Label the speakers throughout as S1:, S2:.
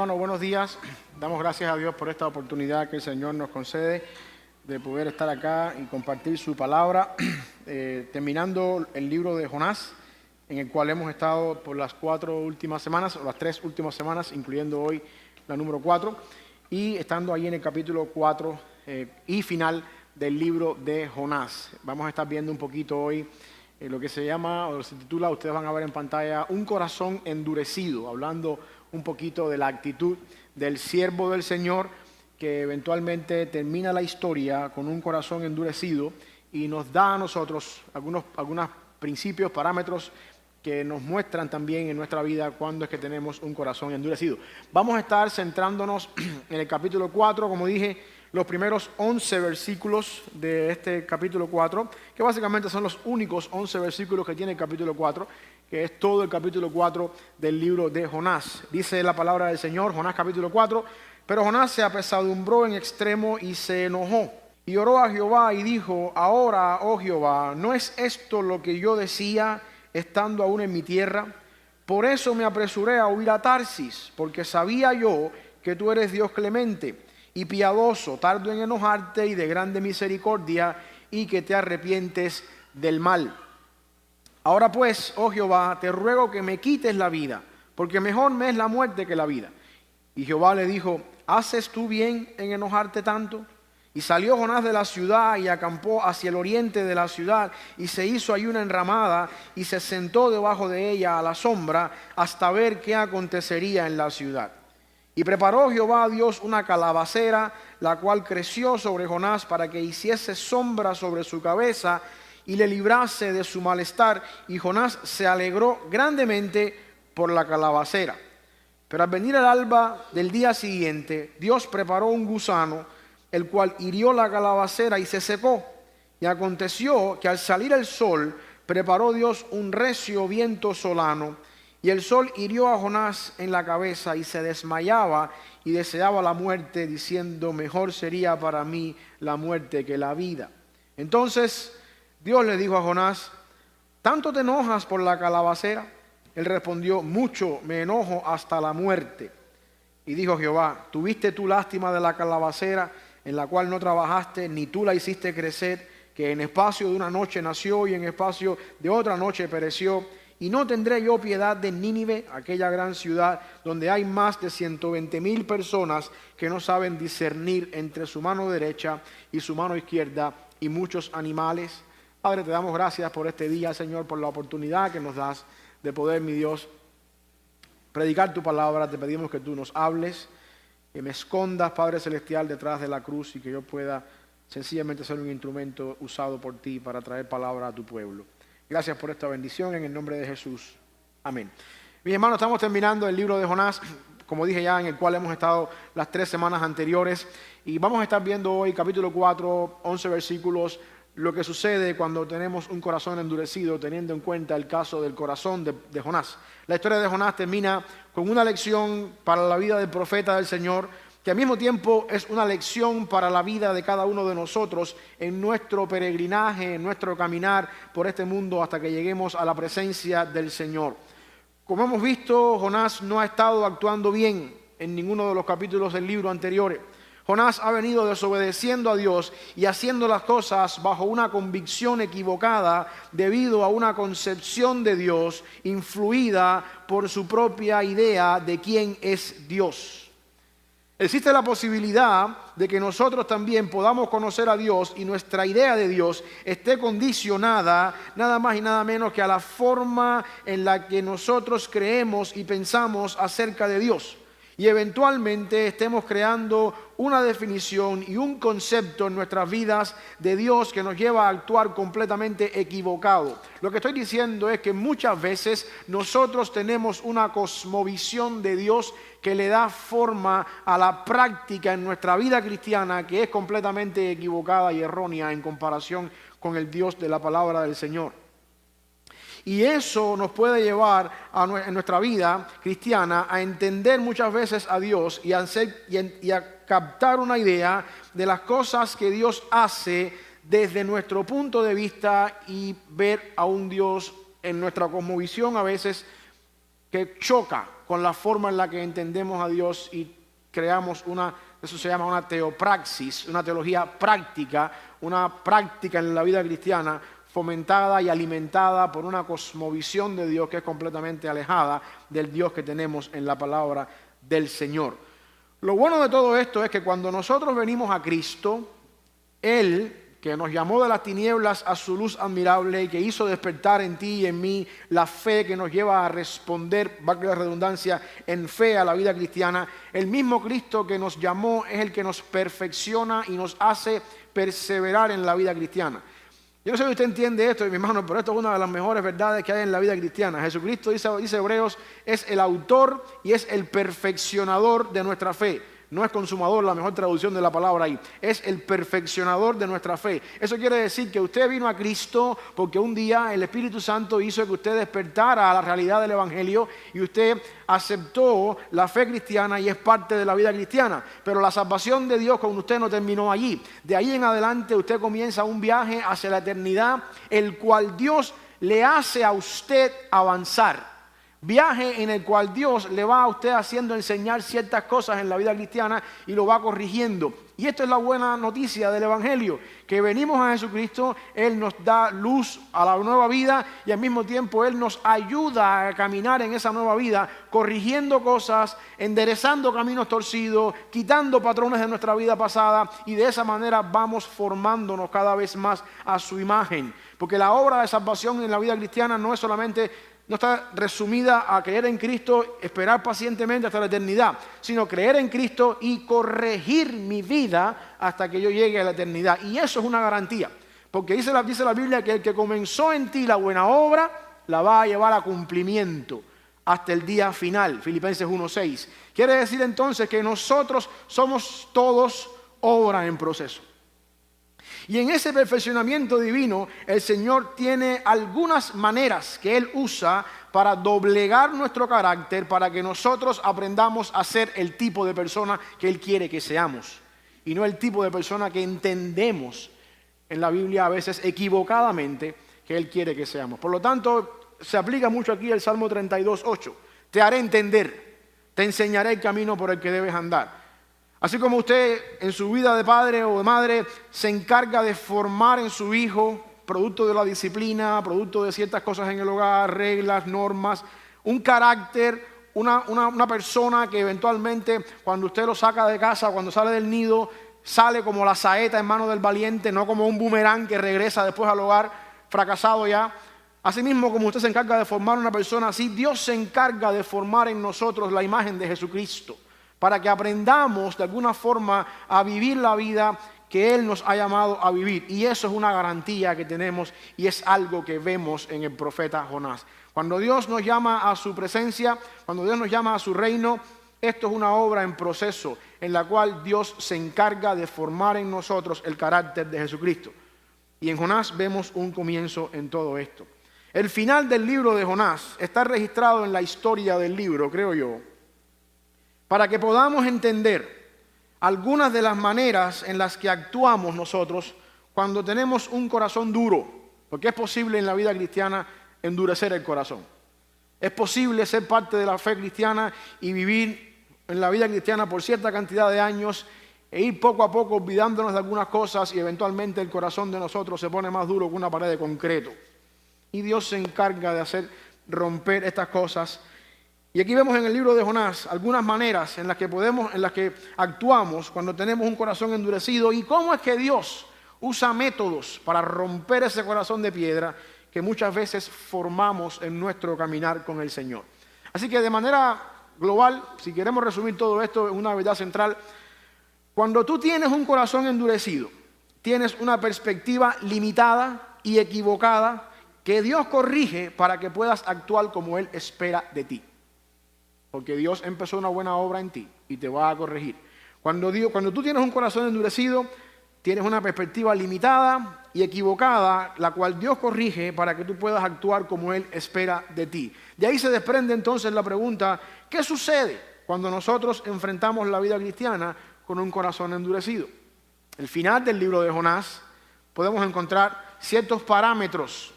S1: hermanos, buenos días. Damos gracias a Dios por esta oportunidad que el Señor nos concede de poder estar acá y compartir su palabra, terminando el libro de Jonás, en el cual hemos estado por las 4 últimas semanas, o las 3 últimas semanas, incluyendo hoy la número 4, y estando ahí en el capítulo 4 y final del libro de Jonás. Vamos a estar viendo un poquito hoy lo que se llama, o se titula, ustedes van a ver en pantalla, Un corazón endurecido, hablando un poquito de la actitud del siervo del Señor, que eventualmente termina la historia con un corazón endurecido y nos da a nosotros algunos principios, parámetros que nos muestran también en nuestra vida cuándo es que tenemos un corazón endurecido. Vamos a estar centrándonos en el capítulo 4, como dije, los primeros 11 versículos de este capítulo 4, que básicamente son los únicos 11 versículos que tiene el capítulo 4, que es todo el capítulo 4 del libro de Jonás. Dice la palabra del Señor, Jonás capítulo 4, pero Jonás se apesadumbró en extremo y se enojó. Y oró a Jehová y dijo, ahora, oh Jehová, ¿no es esto lo que yo decía estando aún en mi tierra? Por eso me apresuré a huir a Tarsis, porque sabía yo que tú eres Dios clemente y piadoso, tardo en enojarte y de grande misericordia, y que te arrepientes del mal. Ahora pues, oh Jehová, te ruego que me quites la vida, porque mejor me es la muerte que la vida. Y Jehová le dijo, ¿haces tú bien en enojarte tanto? Y salió Jonás de la ciudad y acampó hacia el oriente de la ciudad, y se hizo ahí una enramada, y se sentó debajo de ella a la sombra, hasta ver qué acontecería en la ciudad. Y preparó Jehová Dios una calabacera, la cual creció sobre Jonás para que hiciese sombra sobre su cabeza y le librase de su malestar. Y Jonás se alegró grandemente por la calabacera. Pero al venir el alba del día siguiente, Dios preparó un gusano, el cual hirió la calabacera y se secó. Y aconteció que al salir el sol, preparó Dios un recio viento solano, y el sol hirió a Jonás en la cabeza y se desmayaba y deseaba la muerte, diciendo, mejor sería para mí la muerte que la vida. Entonces Dios le dijo a Jonás, ¿tanto te enojas por la calabacera? Él respondió, mucho me enojo hasta la muerte. Y dijo Jehová, ¿tuviste tú lástima de la calabacera en la cual no trabajaste, ni tú la hiciste crecer, que en espacio de una noche nació y en espacio de otra noche pereció? Y no tendré yo piedad de Nínive, aquella gran ciudad donde hay más de 120,000 personas que no saben discernir entre su mano derecha y su mano izquierda, y muchos animales. Padre, te damos gracias por este día, Señor, por la oportunidad que nos das de poder, mi Dios, predicar tu palabra. Te pedimos que tú nos hables, que me escondas, Padre Celestial, detrás de la cruz, y que yo pueda sencillamente ser un instrumento usado por ti para traer palabra a tu pueblo. Gracias por esta bendición en el nombre de Jesús. Amén. Mis hermanos, estamos terminando el libro de Jonás, como dije ya, en el cual hemos estado las 3 semanas anteriores, y vamos a estar viendo hoy capítulo 4, 11 versículos, lo que sucede cuando tenemos un corazón endurecido, teniendo en cuenta el caso del corazón de Jonás. La historia de Jonás termina con una lección para la vida del profeta del Señor, que al mismo tiempo es una lección para la vida de cada uno de nosotros en nuestro peregrinaje, en nuestro caminar por este mundo hasta que lleguemos a la presencia del Señor. Como hemos visto, Jonás no ha estado actuando bien en ninguno de los capítulos del libro anteriores. Jonás ha venido desobedeciendo a Dios y haciendo las cosas bajo una convicción equivocada debido a una concepción de Dios influida por su propia idea de quién es Dios. Existe la posibilidad de que nosotros también podamos conocer a Dios y nuestra idea de Dios esté condicionada nada más y nada menos que a la forma en la que nosotros creemos y pensamos acerca de Dios. Y eventualmente estemos creando una definición y un concepto en nuestras vidas de Dios que nos lleva a actuar completamente equivocado. Lo que estoy diciendo es que muchas veces nosotros tenemos una cosmovisión de Dios que le da forma a la práctica en nuestra vida cristiana que es completamente equivocada y errónea en comparación con el Dios de la palabra del Señor. Y eso nos puede llevar en nuestra vida cristiana a entender muchas veces a Dios y a captar una idea de las cosas que Dios hace desde nuestro punto de vista y ver a un Dios en nuestra cosmovisión a veces que choca con la forma en la que entendemos a Dios y creamos eso se llama una teopraxis, una teología práctica, una práctica en la vida cristiana fomentada y alimentada por una cosmovisión de Dios que es completamente alejada del Dios que tenemos en la palabra del Señor. Lo bueno de todo esto es que cuando nosotros venimos a Cristo, Él, que nos llamó de las tinieblas a su luz admirable y que hizo despertar en ti y en mí la fe que nos lleva a responder, valga la redundancia, en fe a la vida cristiana, el mismo Cristo que nos llamó es el que nos perfecciona y nos hace perseverar en la vida cristiana. Yo no sé si usted entiende esto, mi hermano, pero esto es una de las mejores verdades que hay en la vida cristiana. Jesucristo, dice Hebreos, es el autor y es el perfeccionador de nuestra fe. No es consumador, la mejor traducción de la palabra ahí. Es el perfeccionador de nuestra fe. Eso quiere decir que usted vino a Cristo porque un día el Espíritu Santo hizo que usted despertara a la realidad del Evangelio y usted aceptó la fe cristiana y es parte de la vida cristiana. Pero la salvación de Dios con usted no terminó allí. De ahí en adelante usted comienza un viaje hacia la eternidad, el cual Dios le hace a usted avanzar. Viaje en el cual Dios le va a usted haciendo enseñar ciertas cosas en la vida cristiana y lo va corrigiendo. Y esto es la buena noticia del Evangelio, que venimos a Jesucristo, Él nos da luz a la nueva vida y al mismo tiempo Él nos ayuda a caminar en esa nueva vida, corrigiendo cosas, enderezando caminos torcidos, quitando patrones de nuestra vida pasada y de esa manera vamos formándonos cada vez más a su imagen. Porque la obra de salvación en la vida cristiana no está resumida a creer en Cristo, esperar pacientemente hasta la eternidad, sino creer en Cristo y corregir mi vida hasta que yo llegue a la eternidad. Y eso es una garantía, porque dice la Biblia que el que comenzó en ti la buena obra, la va a llevar a cumplimiento hasta el día final, Filipenses 1:6. Quiere decir entonces que nosotros somos todos obra en proceso. Y en ese perfeccionamiento divino, el Señor tiene algunas maneras que Él usa para doblegar nuestro carácter, para que nosotros aprendamos a ser el tipo de persona que Él quiere que seamos. Y no el tipo de persona que entendemos en la Biblia a veces equivocadamente que Él quiere que seamos. Por lo tanto, se aplica mucho aquí el Salmo 32:8. Te haré entender, te enseñaré el camino por el que debes andar. Así como usted en su vida de padre o de madre se encarga de formar en su hijo, producto de la disciplina, producto de ciertas cosas en el hogar, reglas, normas, un carácter, una persona que eventualmente cuando usted lo saca de casa, cuando sale del nido, sale como la saeta en mano del valiente, no como un boomerang que regresa después al hogar fracasado ya. Asimismo, como usted se encarga de formar una persona así, Dios se encarga de formar en nosotros la imagen de Jesucristo, para que aprendamos de alguna forma a vivir la vida que Él nos ha llamado a vivir. Y eso es una garantía que tenemos y es algo que vemos en el profeta Jonás. Cuando Dios nos llama a su presencia, cuando Dios nos llama a su reino, esto es una obra en proceso en la cual Dios se encarga de formar en nosotros el carácter de Jesucristo. Y en Jonás vemos un comienzo en todo esto. El final del libro de Jonás está registrado en la historia del libro, creo yo, para que podamos entender algunas de las maneras en las que actuamos nosotros cuando tenemos un corazón duro, porque es posible en la vida cristiana endurecer el corazón. Es posible ser parte de la fe cristiana y vivir en la vida cristiana por cierta cantidad de años e ir poco a poco olvidándonos de algunas cosas y eventualmente el corazón de nosotros se pone más duro que una pared de concreto. Y Dios se encarga de hacer romper estas cosas. Y aquí vemos en el libro de Jonás algunas maneras en las que actuamos cuando tenemos un corazón endurecido y cómo es que Dios usa métodos para romper ese corazón de piedra que muchas veces formamos en nuestro caminar con el Señor. Así que de manera global, si queremos resumir todo esto en una verdad central, cuando tú tienes un corazón endurecido, tienes una perspectiva limitada y equivocada que Dios corrige para que puedas actuar como Él espera de ti. Porque Dios empezó una buena obra en ti y te va a corregir. Cuando tú tienes un corazón endurecido, tienes una perspectiva limitada y equivocada, la cual Dios corrige para que tú puedas actuar como Él espera de ti. De ahí se desprende entonces la pregunta, ¿qué sucede cuando nosotros enfrentamos la vida cristiana con un corazón endurecido? Al final del libro de Jonás podemos encontrar ciertos parámetros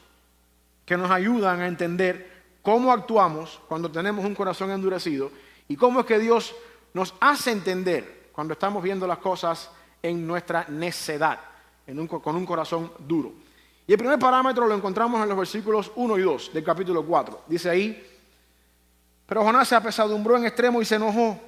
S1: que nos ayudan a entender cómo actuamos cuando tenemos un corazón endurecido y cómo es que Dios nos hace entender cuando estamos viendo las cosas en nuestra necedad, con un corazón duro. Y el primer parámetro lo encontramos en los versículos 1 y 2 del capítulo 4. Dice ahí: pero Jonás se apesadumbró en extremo y se enojó,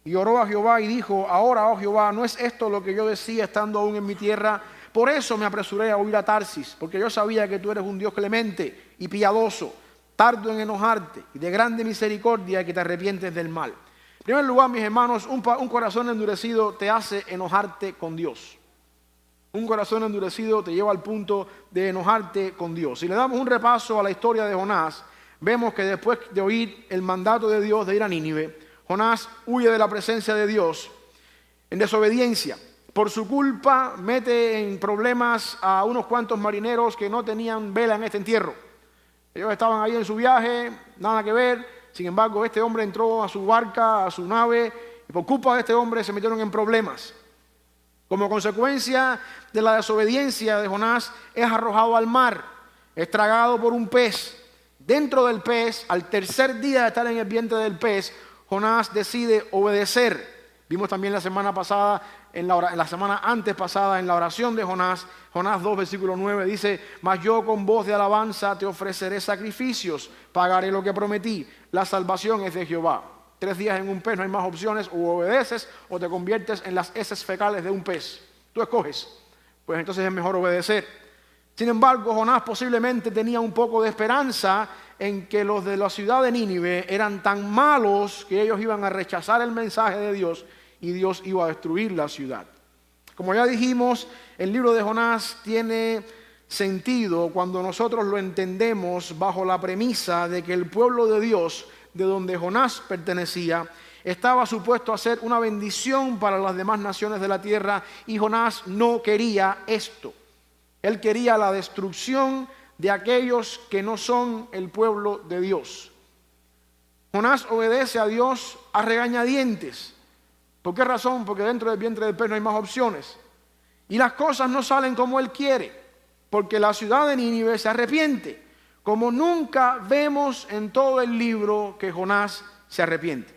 S1: y oró a Jehová y dijo: ahora, oh Jehová, ¿no es esto lo que yo decía estando aún en mi tierra? Por eso me apresuré a huir a Tarsis, porque yo sabía que tú eres un Dios clemente y piadoso, tardo en enojarte y de grande misericordia, y que te arrepientes del mal. En primer lugar, mis hermanos, un corazón endurecido te hace enojarte con Dios. Un corazón endurecido te lleva al punto de enojarte con Dios. Si le damos un repaso a la historia de Jonás, vemos que después de oír el mandato de Dios de ir a Nínive, Jonás huye de la presencia de Dios en desobediencia. Por su culpa mete en problemas a unos cuantos marineros que no tenían vela en este entierro. Ellos estaban ahí en su viaje, nada que ver. Sin embargo, este hombre entró a su barca, a su nave, y por culpa de este hombre se metieron en problemas. Como consecuencia de la desobediencia de Jonás, es arrojado al mar, es tragado por un pez. Dentro del pez, al tercer día de estar en el vientre del pez, Jonás decide obedecer. Vimos también la semana pasada, en la semana antes pasada, en la oración de Jonás, Jonás 2, versículo 9, dice: mas yo con voz de alabanza te ofreceré sacrificios, pagaré lo que prometí, la salvación es de Jehová. 3 días en un pez, no hay más opciones: o obedeces o te conviertes en las heces fecales de un pez. Tú escoges. Pues entonces es mejor obedecer. Sin embargo, Jonás posiblemente tenía un poco de esperanza en que los de la ciudad de Nínive eran tan malos que ellos iban a rechazar el mensaje de Dios y Dios iba a destruir la ciudad. Como ya dijimos, el libro de Jonás tiene sentido cuando nosotros lo entendemos bajo la premisa de que el pueblo de Dios, de donde Jonás pertenecía, estaba supuesto a ser una bendición para las demás naciones de la tierra, y Jonás no quería esto. Él quería la destrucción de aquellos que no son el pueblo de Dios. Jonás obedece a Dios a regañadientes. ¿Por qué razón? Porque dentro del vientre del pez no hay más opciones. Y las cosas no salen como él quiere, porque la ciudad de Nínive se arrepiente, como nunca vemos en todo el libro que Jonás se arrepiente.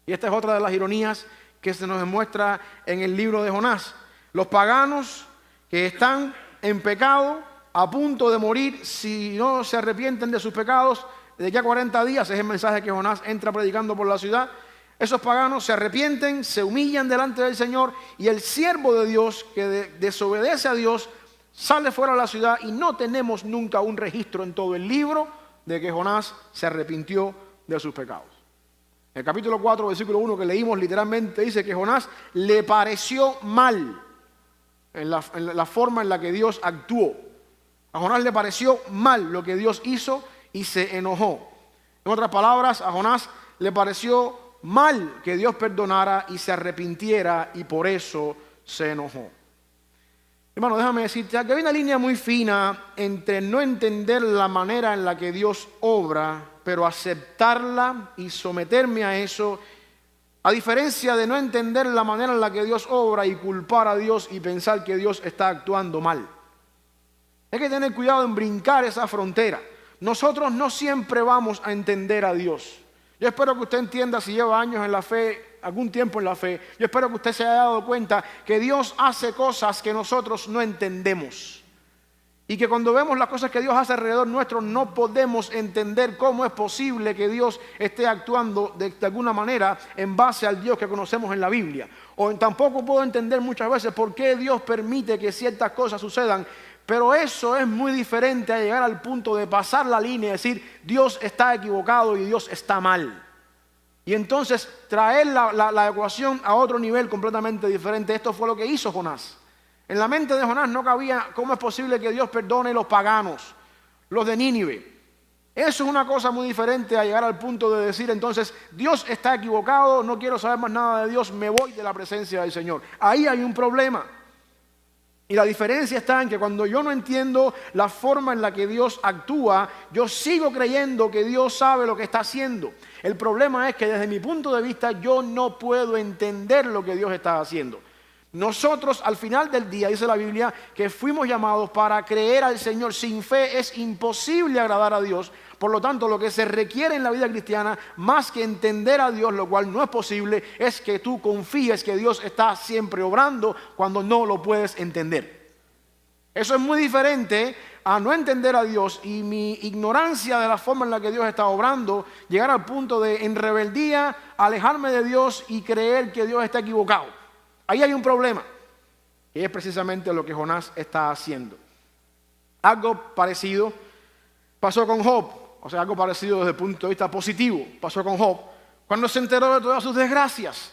S1: Y esta es otra de las ironías que se nos demuestra en el libro de Jonás. Los paganos que están en pecado, a punto de morir, si no se arrepienten de sus pecados, de aquí a 40 días, es el mensaje que Jonás entra predicando por la ciudad. Esos paganos se arrepienten, se humillan delante del Señor, y el siervo de Dios que desobedece a Dios sale fuera de la ciudad, y no tenemos nunca un registro en todo el libro de que Jonás se arrepintió de sus pecados. En el capítulo 4, versículo 1 que leímos, literalmente dice que Jonás le pareció mal en la forma en la que Dios actuó. A Jonás le pareció mal lo que Dios hizo y se enojó. En otras palabras, a Jonás le pareció mal que Dios perdonara y se arrepintiera, y por eso se enojó. Hermano, déjame decirte que hay una línea muy fina entre no entender la manera en la que Dios obra, pero aceptarla y someterme a eso, a diferencia de no entender la manera en la que Dios obra y culpar a Dios y pensar que Dios está actuando mal. Hay que tener cuidado en brincar esa frontera. Nosotros no siempre vamos a entender a Dios. Yo espero que usted entienda, si lleva años en la fe, algún tiempo en la fe, yo espero que usted se haya dado cuenta que Dios hace cosas que nosotros no entendemos. Y que cuando vemos las cosas que Dios hace alrededor nuestro, no podemos entender cómo es posible que Dios esté actuando de alguna manera en base al Dios que conocemos en la Biblia. O tampoco puedo entender muchas veces por qué Dios permite que ciertas cosas sucedan. Pero eso es muy diferente a llegar al punto de pasar la línea y decir: Dios está equivocado y Dios está mal. Y entonces traer la ecuación a otro nivel completamente diferente. Esto fue lo que hizo Jonás. En la mente de Jonás no cabía cómo es posible que Dios perdone a los paganos, los de Nínive. Eso es una cosa muy diferente a llegar al punto de decir entonces: Dios está equivocado, no quiero saber más nada de Dios, me voy de la presencia del Señor. Ahí hay un problema. Y la diferencia está en que cuando yo no entiendo la forma en la que Dios actúa, yo sigo creyendo que Dios sabe lo que está haciendo. El problema es que desde mi punto de vista yo no puedo entender lo que Dios está haciendo. Nosotros al final del día, dice la Biblia, que fuimos llamados para creer al Señor. Sin fe es imposible agradar a Dios, Por lo tanto, lo que se requiere en la vida cristiana, más que entender a Dios, lo cual no es posible, es que tú confíes que Dios está siempre obrando cuando no lo puedes entender. Eso es muy diferente a no entender a Dios y mi ignorancia de la forma en la que Dios está obrando, llegar al punto de, en rebeldía, alejarme de Dios y creer que Dios está equivocado. Ahí hay un problema, que es precisamente lo que Jonás está haciendo. Algo parecido pasó con Job, o sea, algo parecido desde el punto de vista positivo, pasó con Job, cuando se enteró de todas sus desgracias.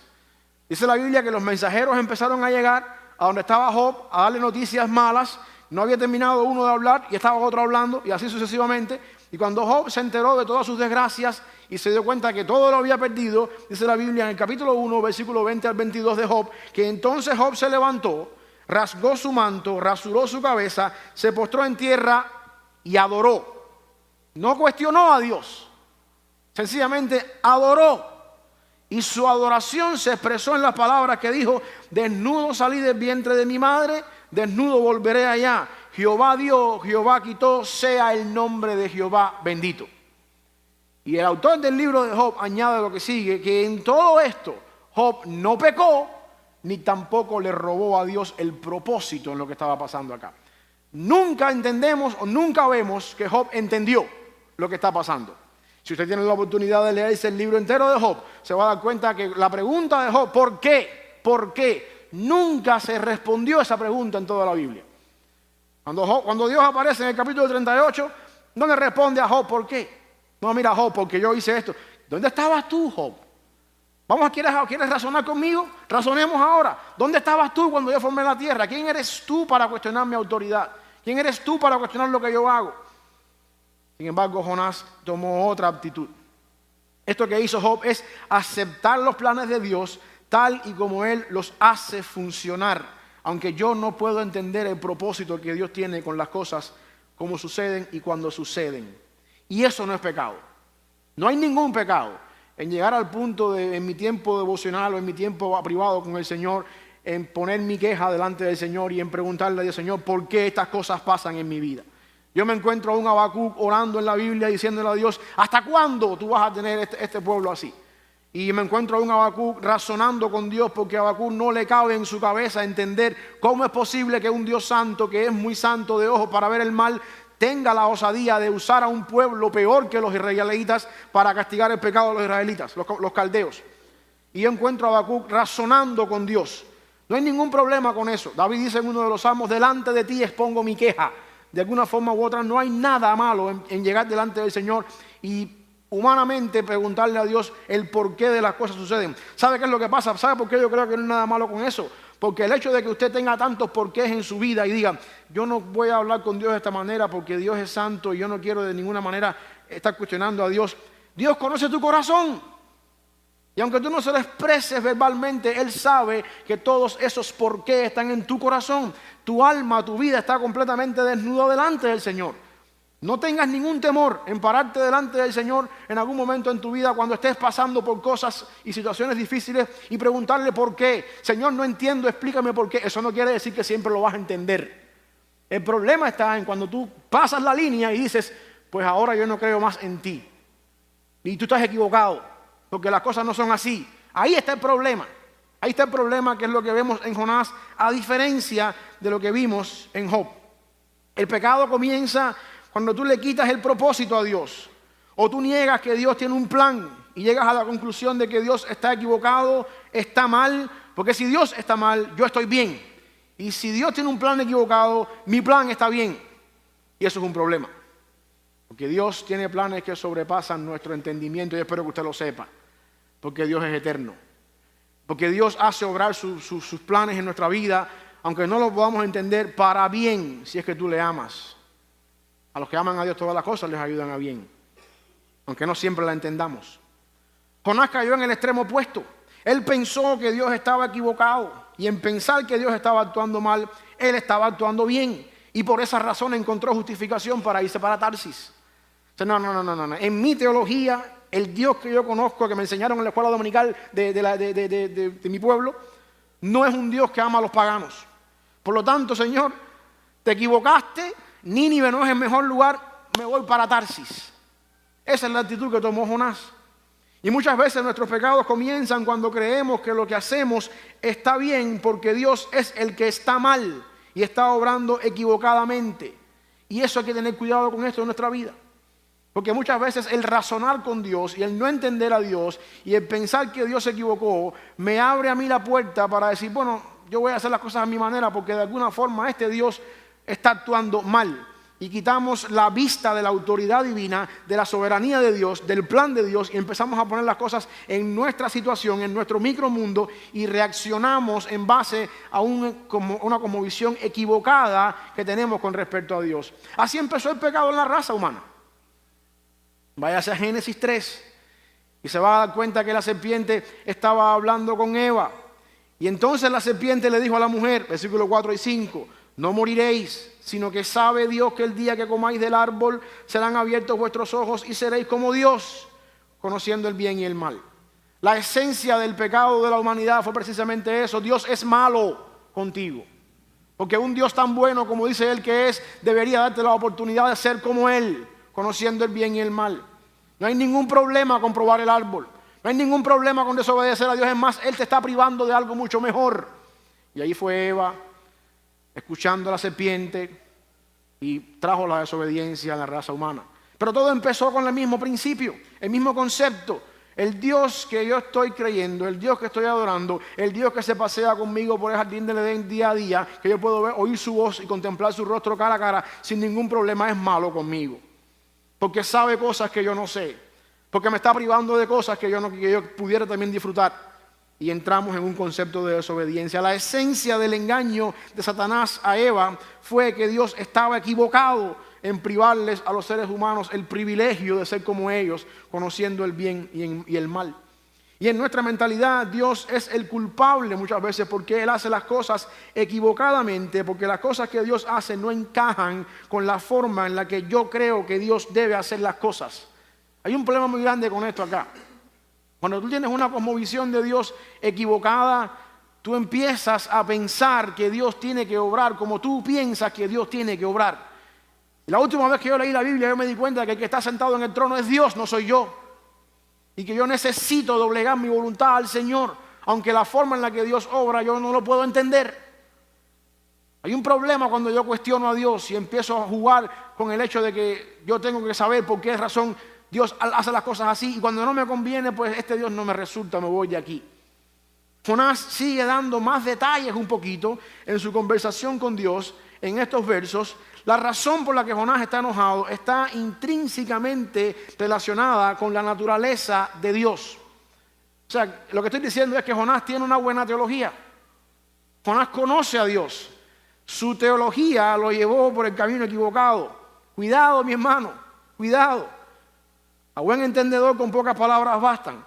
S1: Dice la Biblia que los mensajeros empezaron a llegar a donde estaba Job, a darle noticias malas. No había terminado uno de hablar y estaba otro hablando, y así sucesivamente. Y cuando Job se enteró de todas sus desgracias y se dio cuenta que todo lo había perdido, dice la Biblia en el capítulo 1, versículo 20 al 22 de Job, que entonces Job se levantó, rasgó su manto, rasuró su cabeza, se postró en tierra y adoró. No cuestionó a Dios, sencillamente adoró. Y su adoración se expresó en las palabras que dijo: desnudo salí del vientre de mi madre, desnudo volveré allá. Jehová dio, Jehová quitó, sea el nombre de Jehová bendito. Y el autor del libro de Job añade lo que sigue, que en todo esto Job no pecó, ni tampoco le robó a Dios el propósito en lo que estaba pasando acá. Nunca entendemos o nunca vemos que Job entendió lo que está pasando. Si usted tiene la oportunidad de leerse el libro entero de Job, se va a dar cuenta que la pregunta de Job, ¿por qué? ¿Por qué? Nunca se respondió esa pregunta en toda la Biblia. Cuando Dios aparece en el capítulo 38, no le responde a Job, ¿por qué? No, mira, Job, porque yo hice esto. ¿Dónde estabas tú, Job? ¿Quieres razonar conmigo? Razonemos ahora. ¿Dónde estabas tú cuando yo formé la tierra? ¿Quién eres tú para cuestionar mi autoridad? ¿Quién eres tú para cuestionar lo que yo hago? Sin embargo, Jonás tomó otra actitud. Esto que hizo Job es aceptar los planes de Dios tal y como Él los hace funcionar, aunque yo no puedo entender el propósito que Dios tiene con las cosas, como suceden y cuando suceden. Y eso no es pecado. No hay ningún pecado en llegar al punto de, en mi tiempo devocional o en mi tiempo privado con el Señor, en poner mi queja delante del Señor y en preguntarle al Señor por qué estas cosas pasan en mi vida. Yo me encuentro a un Habacuc orando en la Biblia diciéndole a Dios: ¿hasta cuándo tú vas a tener este pueblo así? Y me encuentro a un Habacuc razonando con Dios, porque a Habacuc no le cabe en su cabeza entender cómo es posible que un Dios santo, que es muy santo de ojo para ver el mal, tenga la osadía de usar a un pueblo peor que los israelitas para castigar el pecado de los israelitas, los caldeos. Y yo encuentro a Habacuc razonando con Dios. No hay ningún problema con eso. David dice en uno de los salmos: delante de ti expongo mi queja. De alguna forma u otra no hay nada malo en llegar delante del Señor y humanamente preguntarle a Dios el porqué de las cosas suceden. ¿Sabe qué es lo que pasa? ¿Sabe por qué yo creo que no hay nada malo con eso? Porque el hecho de que usted tenga tantos porqués en su vida y diga: yo no voy a hablar con Dios de esta manera porque Dios es santo y yo no quiero de ninguna manera estar cuestionando a Dios. Dios conoce tu corazón. Y aunque tú no se lo expreses verbalmente, Él sabe que todos esos porqués están en tu corazón. Tu alma, tu vida está completamente desnuda delante del Señor. No tengas ningún temor en pararte delante del Señor en algún momento en tu vida cuando estés pasando por cosas y situaciones difíciles y preguntarle por qué. Señor, no entiendo, explícame por qué. Eso no quiere decir que siempre lo vas a entender. El problema está en cuando tú pasas la línea y dices: pues ahora yo no creo más en ti. Y tú estás equivocado, porque las cosas no son así. Ahí está el problema. Ahí está el problema, que es lo que vemos en Jonás, a diferencia de lo que vimos en Job. El pecado comienza cuando tú le quitas el propósito a Dios, o tú niegas que Dios tiene un plan y llegas a la conclusión de que Dios está equivocado, está mal, porque si Dios está mal, yo estoy bien. Y si Dios tiene un plan equivocado, mi plan está bien. Y eso es un problema. Porque Dios tiene planes que sobrepasan nuestro entendimiento, y espero que usted lo sepa. Porque Dios es eterno. Porque Dios hace obrar sus planes en nuestra vida, aunque no lo podamos entender, para bien, si es que tú le amas. A los que aman a Dios todas las cosas les ayudan a bien, aunque no siempre la entendamos. Jonás cayó en el extremo opuesto. Él pensó que Dios estaba equivocado, y en pensar que Dios estaba actuando mal, él estaba actuando bien, y por esa razón encontró justificación para irse para Tarsis. O sea, no. En mi teología, el Dios que yo conozco, que me enseñaron en la escuela dominical de mi pueblo, no es un Dios que ama a los paganos. Por lo tanto, Señor, te equivocaste. Nínive no es el mejor lugar, me voy para Tarsis. Esa es la actitud que tomó Jonás. Y muchas veces nuestros pecados comienzan cuando creemos que lo que hacemos está bien porque Dios es el que está mal y está obrando equivocadamente. Y eso hay que tener cuidado con esto en nuestra vida. Porque muchas veces el razonar con Dios y el no entender a Dios y el pensar que Dios se equivocó me abre a mí la puerta para decir, bueno, yo voy a hacer las cosas a mi manera porque de alguna forma este Dios está actuando mal. Y quitamos la vista de la autoridad divina, de la soberanía de Dios, del plan de Dios y empezamos a poner las cosas en nuestra situación, en nuestro micromundo y reaccionamos en base a una cosmovisión equivocada que tenemos con respecto a Dios. Así empezó el pecado en la raza humana. Váyase a Génesis 3 y se va a dar cuenta que la serpiente estaba hablando con Eva. Y entonces la serpiente le dijo a la mujer, versículos 4 y 5, no moriréis, sino que sabe Dios que el día que comáis del árbol serán abiertos vuestros ojos y seréis como Dios, conociendo el bien y el mal. La esencia del pecado de la humanidad fue precisamente eso. Dios es malo contigo. Porque un Dios tan bueno como dice Él que es, debería darte la oportunidad de ser como Él, conociendo el bien y el mal. No hay ningún problema con probar el árbol. No hay ningún problema con desobedecer a Dios. Es más, Él te está privando de algo mucho mejor. Y ahí fue Eva, escuchando a la serpiente, y trajo la desobediencia a la raza humana. Pero todo empezó con el mismo principio, el mismo concepto. El Dios que yo estoy creyendo, el Dios que estoy adorando, el Dios que se pasea conmigo por el jardín del Edén día a día, que yo puedo ver, oír su voz y contemplar su rostro cara a cara sin ningún problema, es malo conmigo. Porque sabe cosas que yo no sé. Porque me está privando de cosas que yo pudiera también disfrutar. Y entramos en un concepto de desobediencia. La esencia del engaño de Satanás a Eva fue que Dios estaba equivocado en privarles a los seres humanos el privilegio de ser como ellos, conociendo el bien y el mal. Y en nuestra mentalidad Dios es el culpable muchas veces porque Él hace las cosas equivocadamente, porque las cosas que Dios hace no encajan con la forma en la que yo creo que Dios debe hacer las cosas. Hay un problema muy grande con esto acá. Cuando tú tienes una cosmovisión de Dios equivocada, tú empiezas a pensar que Dios tiene que obrar como tú piensas que Dios tiene que obrar. La última vez que yo leí la Biblia, yo me di cuenta de que el que está sentado en el trono es Dios, no soy yo. Y que yo necesito doblegar mi voluntad al Señor, aunque la forma en la que Dios obra yo no lo puedo entender. Hay un problema cuando yo cuestiono a Dios y empiezo a jugar con el hecho de que yo tengo que saber por qué razón Dios hace las cosas así y cuando no me conviene, pues este Dios no me resulta, me voy de aquí. Jonás sigue dando más detalles un poquito en su conversación con Dios en estos versos. La razón por la que Jonás está enojado está intrínsecamente relacionada con la naturaleza de Dios. O sea, lo que estoy diciendo es que Jonás tiene una buena teología. Jonás conoce a Dios. Su teología lo llevó por el camino equivocado. Cuidado, mi hermano, cuidado. A buen entendedor con pocas palabras bastan.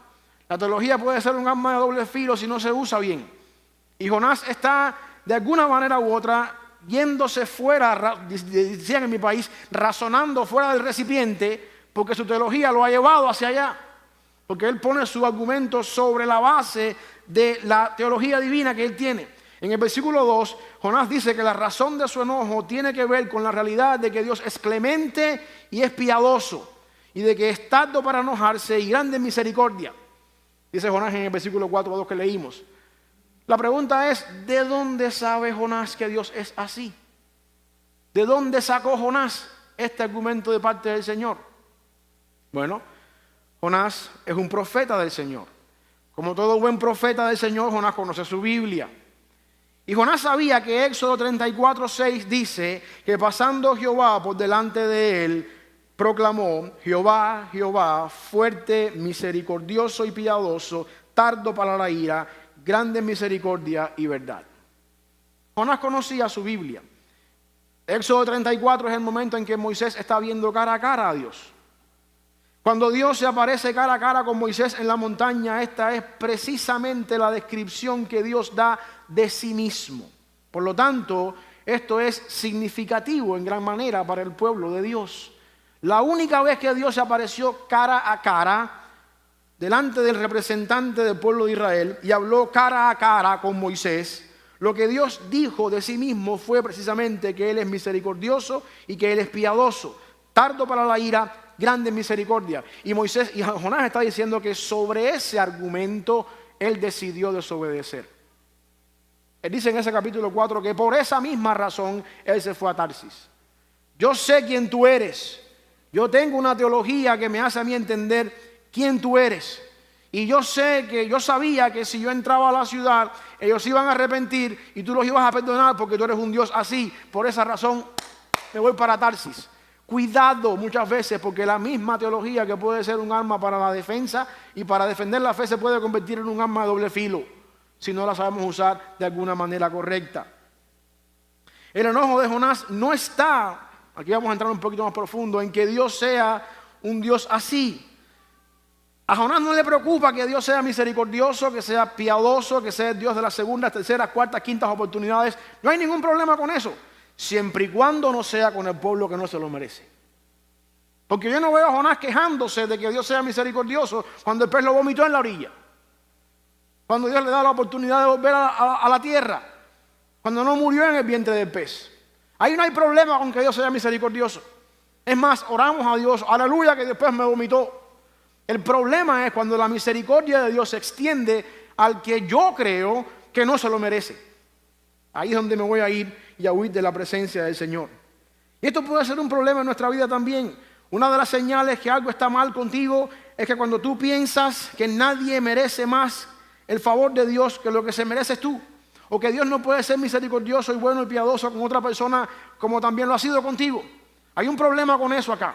S1: La teología puede ser un arma de doble filo si no se usa bien. Y Jonás está de alguna manera u otra yéndose fuera, decían en mi país, razonando fuera del recipiente porque su teología lo ha llevado hacia allá. Porque él pone su argumento sobre la base de la teología divina que él tiene. En el versículo 2, Jonás dice que la razón de su enojo tiene que ver con la realidad de que Dios es clemente y es piadoso. Y de que es tardo para enojarse y grande en misericordia. Dice Jonás en el versículo 4:2 que leímos. La pregunta es, ¿de dónde sabe Jonás que Dios es así? ¿De dónde sacó Jonás este argumento de parte del Señor? Bueno, Jonás es un profeta del Señor. Como todo buen profeta del Señor, Jonás conoce su Biblia. Y Jonás sabía que Éxodo 34:6 dice que pasando Jehová por delante de él, proclamó, Jehová, Jehová, fuerte, misericordioso y piadoso, tardo para la ira, grande en misericordia y verdad. Jonás conocía su Biblia. Éxodo 34 es el momento en que Moisés está viendo cara a cara a Dios. Cuando Dios se aparece cara a cara con Moisés en la montaña, esta es precisamente la descripción que Dios da de sí mismo. Por lo tanto, esto es significativo en gran manera para el pueblo de Dios. La única vez que Dios se apareció cara a cara delante del representante del pueblo de Israel y habló cara a cara con Moisés, lo que Dios dijo de sí mismo fue precisamente que Él es misericordioso y que Él es piadoso, tardo para la ira, grande en misericordia. Y Jonás está diciendo que sobre ese argumento él decidió desobedecer. Él dice en ese capítulo 4 que por esa misma razón él se fue a Tarsis. Yo sé quién tú eres. Yo tengo una teología que me hace a mí entender quién tú eres. Y yo sabía que si yo entraba a la ciudad, ellos iban a arrepentir y tú los ibas a perdonar porque tú eres un Dios así. Por esa razón me voy para Tarsis. Cuidado muchas veces, porque la misma teología que puede ser un arma para la defensa y para defender la fe se puede convertir en un arma de doble filo si no la sabemos usar de alguna manera correcta. El enojo de Jonás no está, aquí vamos a entrar un poquito más profundo, en que Dios sea un Dios así. A Jonás no le preocupa que Dios sea misericordioso, que sea piadoso, que sea el Dios de las segundas, terceras, cuartas, quintas oportunidades. No hay ningún problema con eso, siempre y cuando no sea con el pueblo que no se lo merece. Porque yo no veo a Jonás quejándose de que Dios sea misericordioso cuando el pez lo vomitó en la orilla, cuando Dios le da la oportunidad de volver a la tierra, cuando no murió en el vientre del pez. Ahí no hay problema con que Dios sea misericordioso. Es más, oramos a Dios, aleluya, que después me vomitó. El problema es cuando la misericordia de Dios se extiende al que yo creo que no se lo merece. Ahí es donde me voy a ir y a huir de la presencia del Señor. Y esto puede ser un problema en nuestra vida también. Una de las señales que algo está mal contigo es que cuando tú piensas que nadie merece más el favor de Dios que lo que se mereces tú, o que Dios no puede ser misericordioso y bueno y piadoso con otra persona como también lo ha sido contigo. Hay un problema con eso acá.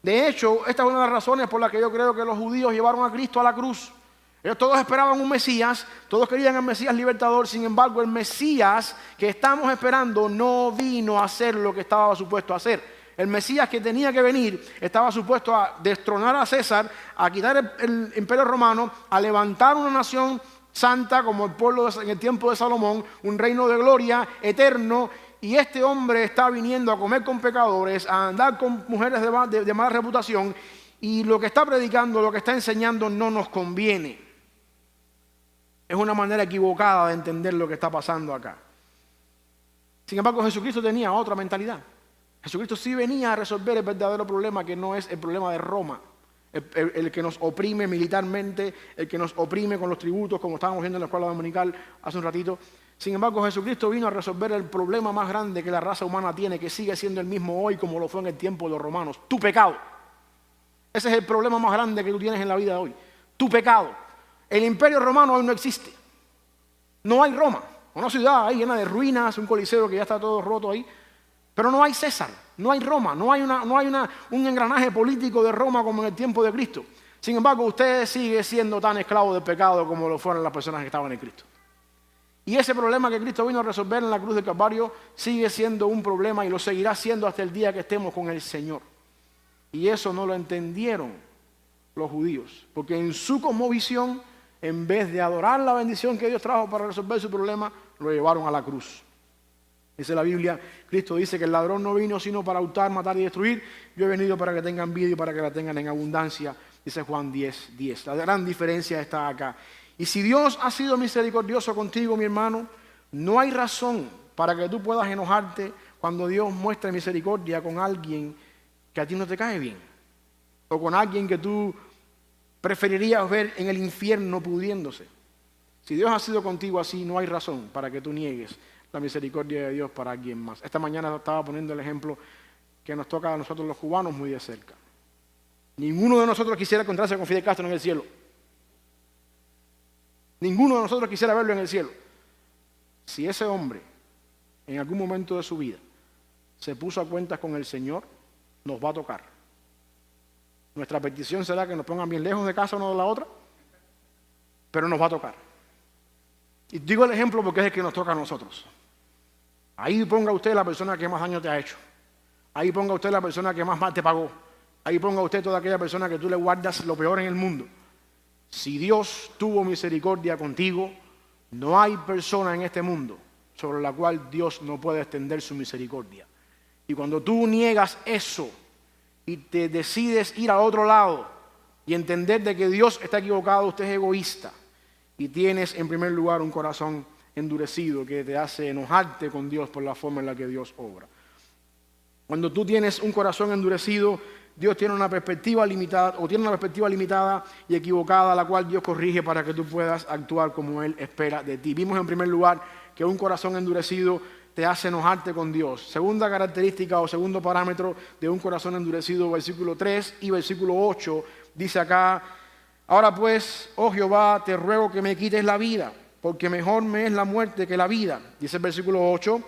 S1: De hecho, esta es una de las razones por las que yo creo que los judíos llevaron a Cristo a la cruz. Ellos todos esperaban un Mesías, todos querían al Mesías libertador. Sin embargo, el Mesías que estamos esperando no vino a hacer lo que estaba supuesto a hacer. El Mesías que tenía que venir estaba supuesto a destronar a César, a quitar el imperio romano, a levantar una nación santa como el pueblo en el tiempo de Salomón, un reino de gloria eterno. Y este hombre está viniendo a comer con pecadores, a andar con mujeres de mala reputación, y lo que está predicando, lo que está enseñando no nos conviene. Es una manera equivocada de entender lo que está pasando acá. Sin embargo, Jesucristo tenía otra mentalidad. Jesucristo sí venía a resolver el verdadero problema, que no es el problema de Roma, el que nos oprime militarmente, el que nos oprime con los tributos, como estábamos viendo en la escuela dominical hace un ratito. Sin embargo, Jesucristo vino a resolver el problema más grande que la raza humana tiene, que sigue siendo el mismo hoy como lo fue en el tiempo de los romanos: tu pecado. Ese es el problema más grande que tú tienes en la vida de hoy: tu pecado. El imperio romano hoy no existe. No hay Roma, una ciudad ahí llena de ruinas, un coliseo que ya está todo roto ahí. Pero no hay César, no hay Roma, no hay un engranaje político de Roma como en el tiempo de Cristo. Sin embargo, usted sigue siendo tan esclavo del pecado como lo fueron las personas que estaban en Cristo. Y ese problema que Cristo vino a resolver en la cruz del Calvario sigue siendo un problema y lo seguirá siendo hasta el día que estemos con el Señor. Y eso no lo entendieron los judíos, porque en su cosmovisión, en vez de adorar la bendición que Dios trajo para resolver su problema, lo llevaron a la cruz. Dice la Biblia, Cristo dice que el ladrón no vino sino para hurtar, matar y destruir. Yo he venido para que tengan vida y para que la tengan en abundancia, dice Juan 10:10. La gran diferencia está acá. Y si Dios ha sido misericordioso contigo, mi hermano, no hay razón para que tú puedas enojarte cuando Dios muestre misericordia con alguien que a ti no te cae bien, o con alguien que tú preferirías ver en el infierno pudriéndose. Si Dios ha sido contigo así, no hay razón para que tú niegues la misericordia de Dios para alguien más. Esta mañana estaba poniendo el ejemplo que nos toca a nosotros los cubanos muy de cerca. Ninguno de nosotros quisiera encontrarse con Fidel Castro en el cielo. Ninguno de nosotros quisiera verlo en el cielo. Si ese hombre, en algún momento de su vida, se puso a cuentas con el Señor, nos va a tocar. Nuestra petición será que nos pongan bien lejos de casa uno de la otra, pero nos va a tocar. Y digo el ejemplo porque es el que nos toca a nosotros. Ahí ponga usted la persona que más daño te ha hecho. Ahí ponga usted la persona que más mal te pagó. Ahí ponga usted toda aquella persona que tú le guardas lo peor en el mundo. Si Dios tuvo misericordia contigo, no hay persona en este mundo sobre la cual Dios no puede extender su misericordia. Y cuando tú niegas eso y te decides ir a otro lado y entender de que Dios está equivocado, usted es egoísta y tienes en primer lugar un corazón endurecido que te hace enojarte con Dios por la forma en la que Dios obra. Cuando tú tienes un corazón endurecido, Dios tiene una perspectiva limitada, o tiene una perspectiva limitada y equivocada, la cual Dios corrige para que tú puedas actuar como Él espera de ti. Vimos en primer lugar que un corazón endurecido te hace enojarte con Dios. Segunda característica o segundo parámetro de un corazón endurecido, versículo 3 y versículo 8, dice acá: ahora pues, oh Jehová, te ruego que me quites la vida, porque mejor me es la muerte que la vida. Dice el versículo 8,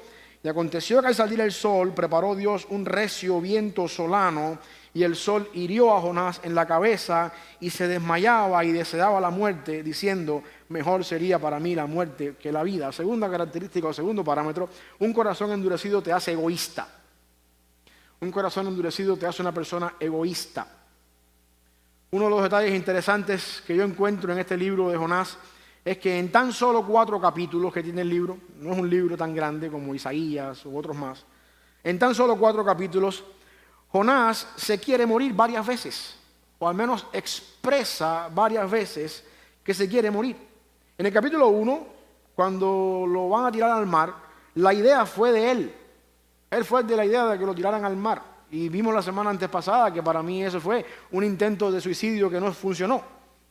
S1: y aconteció que al salir el sol, preparó Dios un recio viento solano, y el sol hirió a Jonás en la cabeza, y se desmayaba y deseaba la muerte, diciendo: mejor sería para mí la muerte que la vida. Segunda característica o segundo parámetro, un corazón endurecido te hace egoísta. Un corazón endurecido te hace una persona egoísta. Uno de los detalles interesantes que yo encuentro en este libro de Jonás es que en tan solo 4 capítulos que tiene el libro, no es un libro tan grande como Isaías u otros más, en tan solo 4 capítulos, Jonás se quiere morir varias veces, o al menos expresa varias veces que se quiere morir. En el capítulo 1, cuando lo van a tirar al mar, la idea fue de él. Él fue el de la idea de que lo tiraran al mar. Y vimos la semana antes pasada que para mí eso fue un intento de suicidio que no funcionó.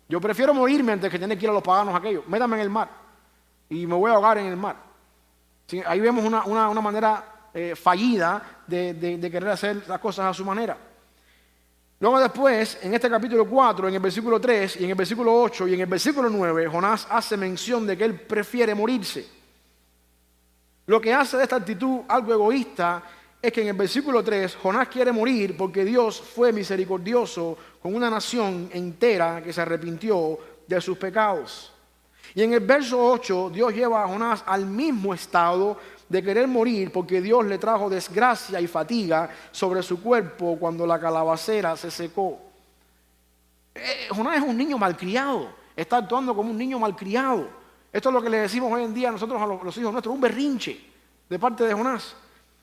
S1: Yo prefiero morirme antes que tener que ir a los paganos aquellos. Métame en el mar y me voy a ahogar en el mar. ¿Sí? Ahí vemos una manera fallida de querer hacer las cosas a su manera. Luego después, en este capítulo 4, en el versículo 3 y en el versículo 8 y en el versículo 9, Jonás hace mención de que él prefiere morirse. Lo que hace de esta actitud algo egoísta es que en el versículo 3 Jonás quiere morir porque Dios fue misericordioso con una nación entera que se arrepintió de sus pecados. Y en el verso 8 Dios lleva a Jonás al mismo estado de querer morir porque Dios le trajo desgracia y fatiga sobre su cuerpo cuando la calabacera se secó. Jonás es un niño malcriado, está actuando como un niño malcriado. Esto es lo que le decimos hoy en día a nosotros, a los hijos nuestros, un berrinche de parte de Jonás.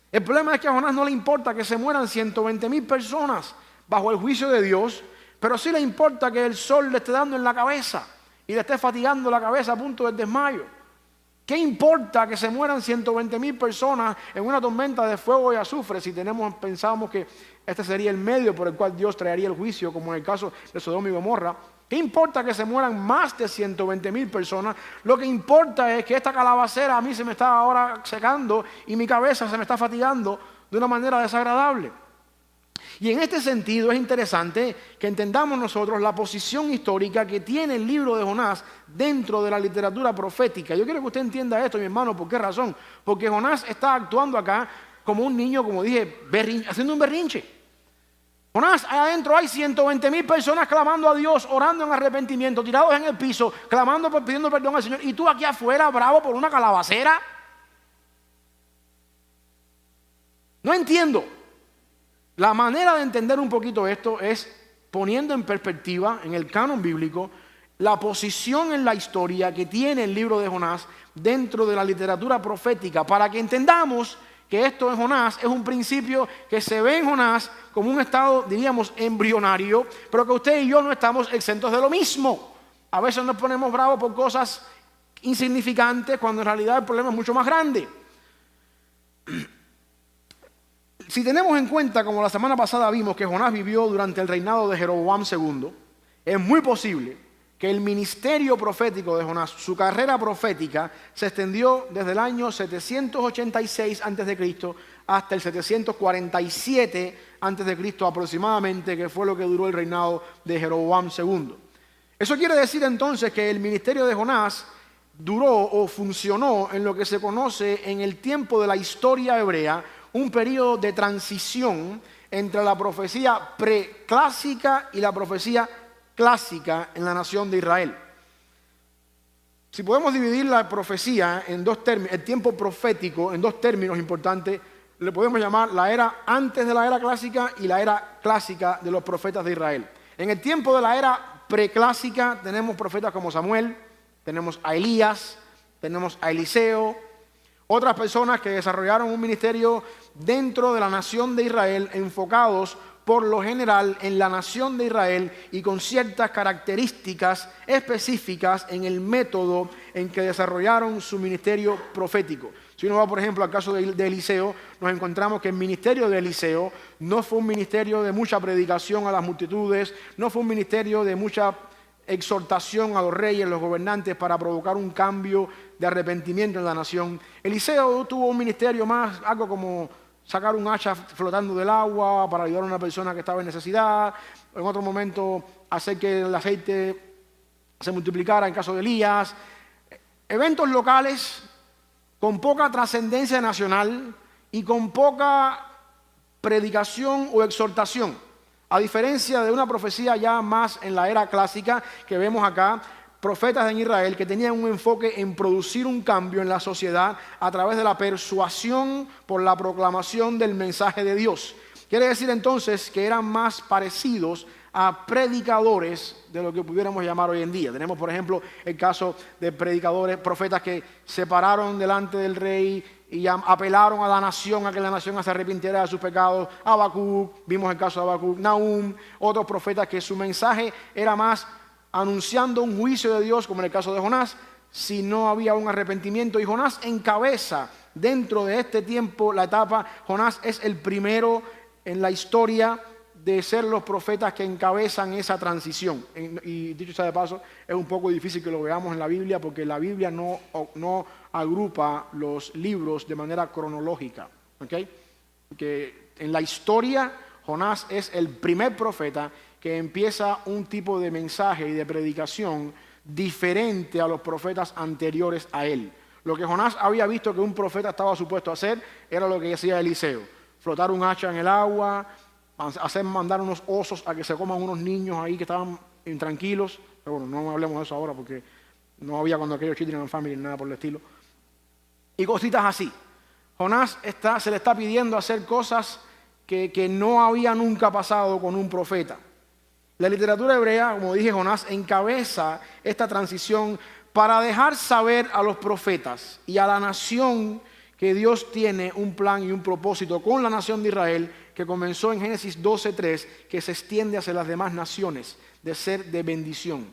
S1: El problema es que a Jonás no le importa que se mueran 120,000 personas bajo el juicio de Dios, pero sí le importa que el sol le esté dando en la cabeza y le esté fatigando la cabeza a punto del desmayo. ¿Qué importa que se mueran 120,000 personas en una tormenta de fuego y azufre si pensamos que este sería el medio por el cual Dios traería el juicio, como en el caso de Sodoma y Gomorra? ¿Qué importa que se mueran más de 120,000 personas? Lo que importa es que esta calabacera a mí se me está ahora secando y mi cabeza se me está fatigando de una manera desagradable. Y en este sentido es interesante que entendamos nosotros la posición histórica que tiene el libro de Jonás dentro de la literatura profética. Yo quiero que usted entienda esto, mi hermano. ¿Por qué razón? Porque Jonás está actuando acá como un niño, como dije, haciendo un berrinche. Jonás, adentro hay 120,000 personas clamando a Dios, orando en arrepentimiento, tirados en el piso, clamando, pidiendo perdón al Señor. Y tú aquí afuera, bravo por una calabacera. No entiendo. La manera de entender un poquito esto es poniendo en perspectiva, en el canon bíblico, la posición en la historia que tiene el libro de Jonás dentro de la literatura profética, para que entendamos que esto en Jonás es un principio que se ve en Jonás como un estado, diríamos, embrionario, pero que usted y yo no estamos exentos de lo mismo. A veces nos ponemos bravos por cosas insignificantes cuando en realidad el problema es mucho más grande. Si tenemos en cuenta, como la semana pasada vimos, que Jonás vivió durante el reinado de Jeroboam II, es muy posible que el ministerio profético de Jonás, su carrera profética, se extendió desde el año 786 a.C. hasta el 747 a.C. aproximadamente, que fue lo que duró el reinado de Jeroboam II. Eso quiere decir entonces que el ministerio de Jonás duró o funcionó en lo que se conoce en el tiempo de la historia hebrea, un periodo de transición entre la profecía preclásica y la profecía clásica en la nación de Israel. Si podemos dividir la profecía en dos términos, el tiempo profético en dos términos importantes, le podemos llamar la era antes de la era clásica y la era clásica de los profetas de Israel. En el tiempo de la era preclásica tenemos profetas como Samuel, tenemos a Elías, tenemos a Eliseo, otras personas que desarrollaron un ministerio dentro de la nación de Israel, enfocados por lo general en la nación de Israel y con ciertas características específicas en el método en que desarrollaron su ministerio profético. Si uno va, por ejemplo, al caso de Eliseo, nos encontramos que el ministerio de Eliseo no fue un ministerio de mucha predicación a las multitudes, no fue un ministerio de mucha exhortación a los reyes, los gobernantes, para provocar un cambio de arrepentimiento en la nación. Eliseo tuvo un ministerio más, algo como sacar un hacha flotando del agua para ayudar a una persona que estaba en necesidad, en otro momento hacer que el aceite se multiplicara en caso de Elías. Eventos locales con poca trascendencia nacional y con poca predicación o exhortación. A diferencia de una profecía ya más en la era clásica que vemos acá, profetas en Israel que tenían un enfoque en producir un cambio en la sociedad a través de la persuasión por la proclamación del mensaje de Dios. Quiere decir entonces que eran más parecidos a predicadores de lo que pudiéramos llamar hoy en día. Tenemos, por ejemplo, el caso de predicadores, profetas que se pararon delante del rey y apelaron a la nación, a que la nación se arrepintiera de sus pecados. Habacuc, vimos el caso de Habacuc, Nahum, otros profetas que su mensaje era más anunciando un juicio de Dios, como en el caso de Jonás, si no había un arrepentimiento. Y Jonás encabeza dentro de este tiempo la etapa. Jonás es el primero en la historia de ser los profetas que encabezan esa transición. Y dicho sea de paso, es un poco difícil que lo veamos en la Biblia porque la Biblia no agrupa los libros de manera cronológica. ¿Okay? Que en la historia, Jonás es el primer profeta que empieza un tipo de mensaje y de predicación diferente a los profetas anteriores a él. Lo que Jonás había visto que un profeta estaba supuesto a hacer era lo que hacía Eliseo: flotar un hacha en el agua, mandar unos osos a que se coman unos niños ahí que estaban intranquilos. Pero bueno, no hablemos de eso ahora porque no había cuando aquellos Children and Family, nada por el estilo. Y cositas así. Jonás se le está pidiendo hacer cosas que no había nunca pasado con un profeta. La literatura hebrea, como dije, Jonás encabeza esta transición para dejar saber a los profetas y a la nación que Dios tiene un plan y un propósito con la nación de Israel, que comenzó en Génesis 12:3, que se extiende hacia las demás naciones, de ser de bendición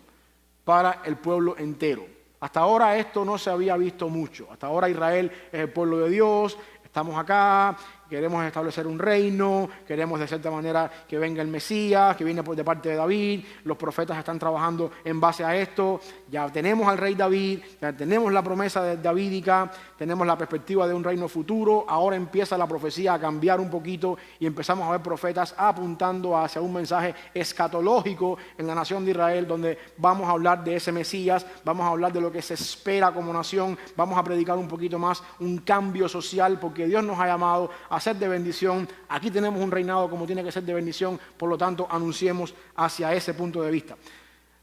S1: para el pueblo entero. Hasta ahora esto no se había visto mucho. Hasta ahora Israel es el pueblo de Dios, estamos acá, queremos establecer un reino, queremos de cierta manera que venga el Mesías, que viene de parte de David. Los profetas están trabajando en base a esto. Ya tenemos al rey David, ya tenemos la promesa davídica, tenemos la perspectiva de un reino futuro. Ahora empieza la profecía a cambiar un poquito y empezamos a ver profetas apuntando hacia un mensaje escatológico en la nación de Israel, donde vamos a hablar de ese Mesías, vamos a hablar de lo que se espera como nación, vamos a predicar un poquito más un cambio social, porque Dios nos ha llamado a ser de bendición. Aquí tenemos un reinado como tiene que ser de bendición, por lo tanto anunciemos hacia ese punto de vista.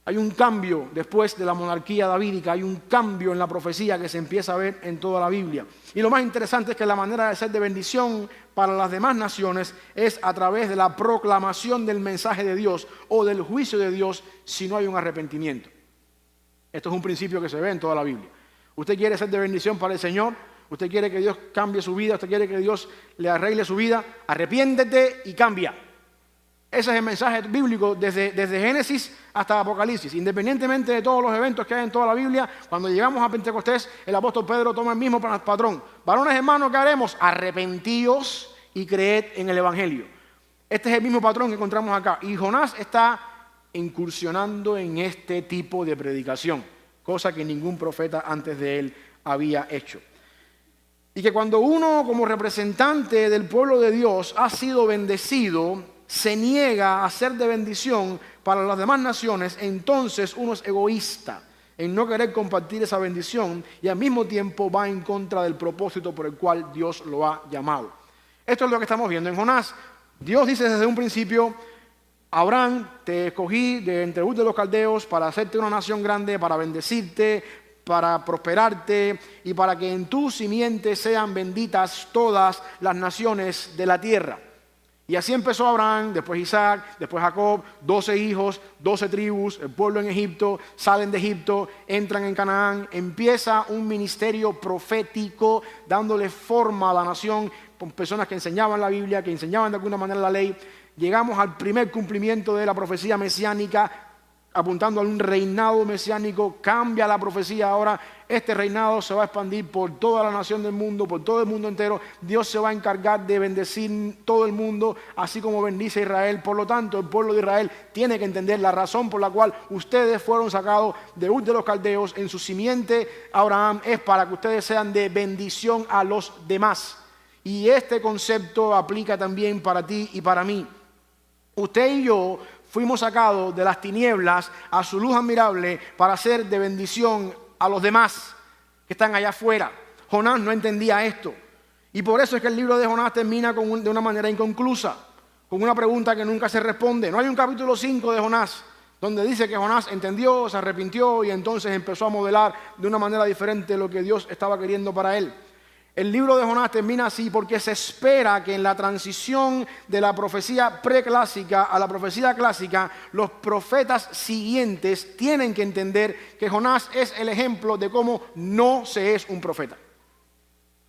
S1: Hay un cambio después de la monarquía davídica, hay un cambio en la profecía que se empieza a ver en toda la Biblia. Y lo más interesante es que la manera de ser de bendición para las demás naciones es a través de la proclamación del mensaje de Dios o del juicio de Dios si no hay un arrepentimiento. Esto es un principio que se ve en toda la Biblia. ¿Usted quiere ser de bendición para el Señor? ¿Usted quiere que Dios cambie su vida? ¿Usted quiere que Dios le arregle su vida? Arrepiéntete y cambia. Ese es el mensaje bíblico desde Génesis hasta Apocalipsis. Independientemente de todos los eventos que hay en toda la Biblia, cuando llegamos a Pentecostés, el apóstol Pedro toma el mismo patrón. Varones hermanos, ¿qué haremos? Arrepentíos y creed en el Evangelio. Este es el mismo patrón que encontramos acá. Y Jonás está incursionando en este tipo de predicación, cosa que ningún profeta antes de él había hecho. Y que cuando uno como representante del pueblo de Dios ha sido bendecido, se niega a ser de bendición para las demás naciones, entonces uno es egoísta en no querer compartir esa bendición y al mismo tiempo va en contra del propósito por el cual Dios lo ha llamado. Esto es lo que estamos viendo en Jonás. Dios dice desde un principio: Abraham, te escogí de entre Ur de los Caldeos para hacerte una nación grande, para bendecirte, para prosperarte y para que en tu simiente sean benditas todas las naciones de la tierra. Y así empezó Abraham, después Isaac, después Jacob, 12 hijos, 12 tribus, el pueblo en Egipto, salen de Egipto, entran en Canaán, empieza un ministerio profético dándole forma a la nación con personas que enseñaban la Biblia, que enseñaban de alguna manera la ley. Llegamos al primer cumplimiento de la profecía mesiánica apuntando a un reinado mesiánico, cambia la profecía. Ahora este reinado se va a expandir por toda la nación del mundo, por todo el mundo entero. Dios se va a encargar de bendecir todo el mundo, así como bendice a Israel. Por lo tanto, el pueblo de Israel tiene que entender la razón por la cual ustedes fueron sacados de Ur de los Caldeos. En su simiente, Abraham, es para que ustedes sean de bendición a los demás. Y este concepto aplica también para ti y para mí. Usted y yo fuimos sacados de las tinieblas a su luz admirable para ser de bendición a los demás que están allá afuera. Jonás no entendía esto. Y por eso es que el libro de Jonás termina de una manera inconclusa, con una pregunta que nunca se responde. No hay un capítulo 5 de Jonás donde dice que Jonás entendió, se arrepintió y entonces empezó a modelar de una manera diferente lo que Dios estaba queriendo para él. El libro de Jonás termina así porque se espera que en la transición de la profecía preclásica a la profecía clásica, los profetas siguientes tienen que entender que Jonás es el ejemplo de cómo no se es un profeta.